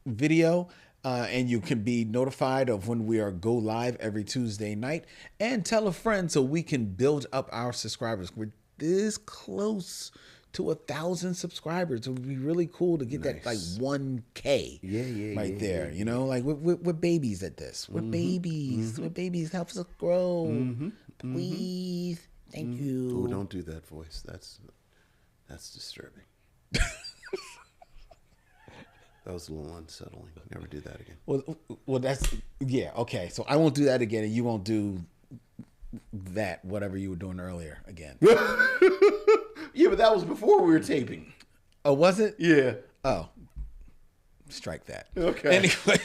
video. And you can be notified of when we are go live every Tuesday night. And tell a friend so we can build up our subscribers. We're this close to 1,000 subscribers. It would be really cool to get that like 1K right there. You know, like we're babies at this. We're babies. We're babies. Help us grow. Please. Thank you. Oh, don't do that voice. That's disturbing. That was a little unsettling. Never do that again. Well, that's, yeah, okay. So I won't do that again, and you won't do that, whatever you were doing earlier, again. Yeah, but that was before we were taping. Oh, was it? Yeah. Oh. Strike that. Okay. Anyway.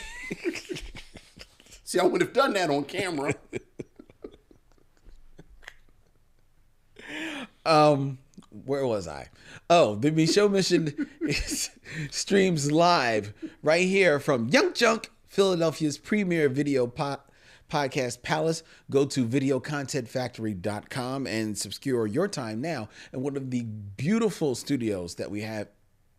See, I would have done that on camera. Where was I? Oh, the Micheaux Mission streams live right here from Young Junk, Philadelphia's premier video podcast palace. Go to videocontentfactory.com and secure your time now in one of the beautiful studios that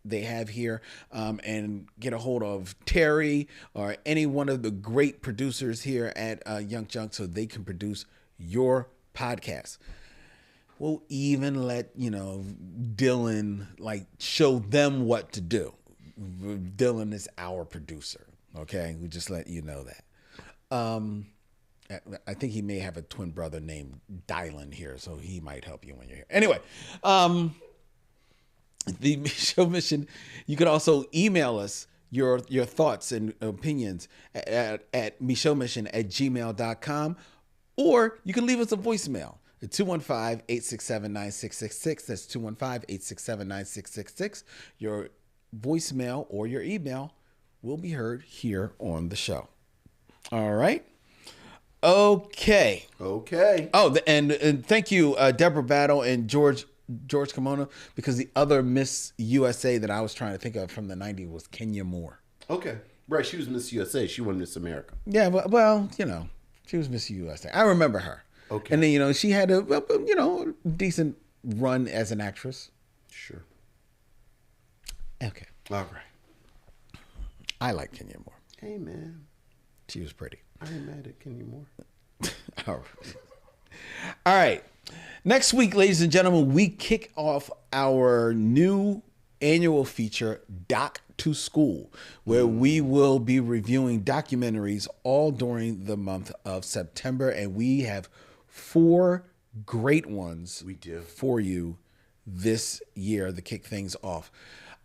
they have here, and get a hold of Terry or any one of the great producers here at Young Junk so they can produce your podcast. We'll even let, Dylan, show them what to do. Dylan is our producer, okay? We just let you know that. I think he may have a twin brother named Dylan here, so he might help you when you're here. Anyway, the Micheaux Mission, you can also email us your thoughts and opinions at micheauxmission@gmail.com, or you can leave us a voicemail. 215-867-9666. That's 215-867-9666. Your voicemail or your email will be heard here on the show. All right. Okay. Oh, and thank you, Deborah Battle and George Kimono, because the other Miss USA that I was trying to think of from the 90s was Kenya Moore. Okay. Right. She was Miss USA. She wasn't Miss America. Yeah. Well, she was Miss USA. I remember her. Okay. And then, she had a decent run as an actress. Sure. Okay. All right. I like Kenya Moore. Hey, man. She was pretty. I ain't mad at Kenya Moore. All right. Next week, ladies and gentlemen, we kick off our new annual feature, Doc to School, where we will be reviewing documentaries all during the month of September. And we have 4 great ones for you this year to kick things off.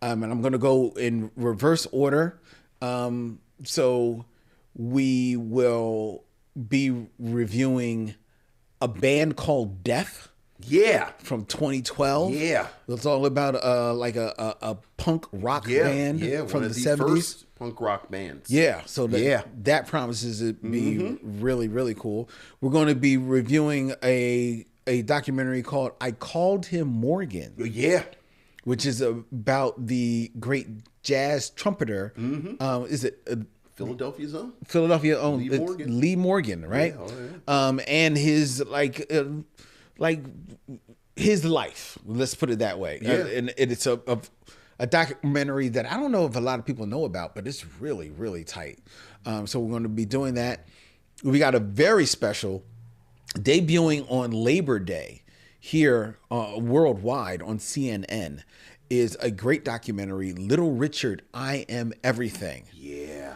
And I'm going to go in reverse order. So we will be reviewing A Band Called Death. Yeah. From 2012. Yeah. It's all about a punk rock band from the 70s. First punk rock bands. Yeah. So that promises to be really, really cool. We're going to be reviewing a documentary called I Called Him Morgan. Yeah. Which is about the great jazz trumpeter. Is it Philadelphia's own? Philadelphia own Lee Morgan, right? Yeah, and his his life. Let's put it that way. Yeah. And it's a documentary that I don't know if a lot of people know about, but it's really, really tight. So we're going to be doing that. We got a very special debuting on Labor Day here worldwide on CNN is a great documentary, Little Richard, I Am Everything. Yeah.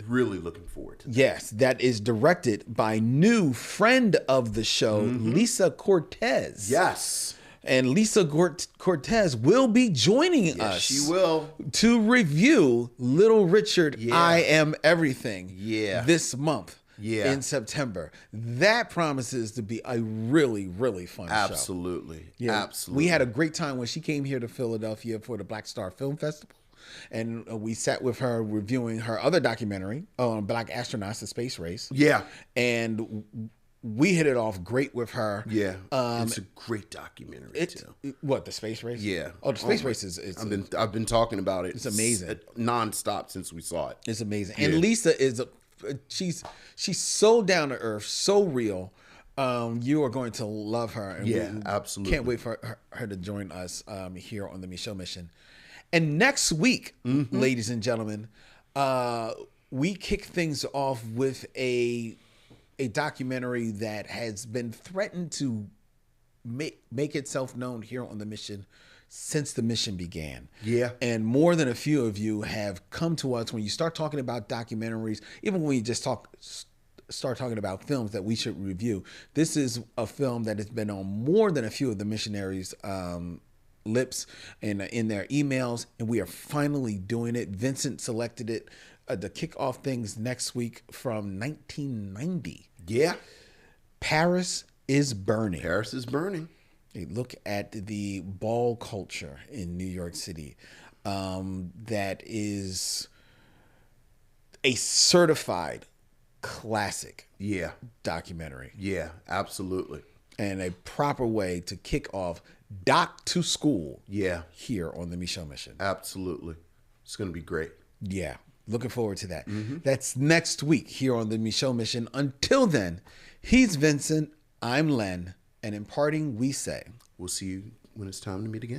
Really looking forward to that. Yes, that is directed by new friend of the show, Lisa Cortez. Yes. And Lisa Cortez will be joining us. She will. To review Little Richard, I Am Everything. This month. In September. That promises to be a really, really fun show. Absolutely. We had a great time when she came here to Philadelphia for the Black Star Film Festival. And we sat with her reviewing her other documentary on Black Astronauts, The Space Race. Yeah. And we hit it off great with her. Yeah. It's a great documentary, too. What, The Space Race? Yeah. Oh, The Space Race is... I've been talking about it. It's amazing. Nonstop since we saw it. It's amazing. And Lisa is... She's so down to earth, so real. You are going to love her. And absolutely. Can't wait for her to join us here on the Micheaux Mission. And next week, ladies and gentlemen, we kick things off with a documentary that has been threatened to make itself known here on the mission since the mission began. Yeah. And more than a few of you have come to us when you start talking about documentaries, even when you just start talking about films that we should review. This is a film that has been on more than a few of the missionaries' lips and in their emails, and we are finally doing it. Vincent selected it to kick off things next week from 1990. Yeah. Paris is Burning. Paris is Burning. A look at the ball culture in New York City that is a certified classic documentary. Yeah, absolutely. And a proper way to kick off Doc to School here on the Micheaux Mission. Absolutely. It's going to be great. Yeah, looking forward to that. That's next week here on the Micheaux Mission. Until then, he's Vincent, I'm Len. And in parting, we say, we'll see you when it's time to meet again.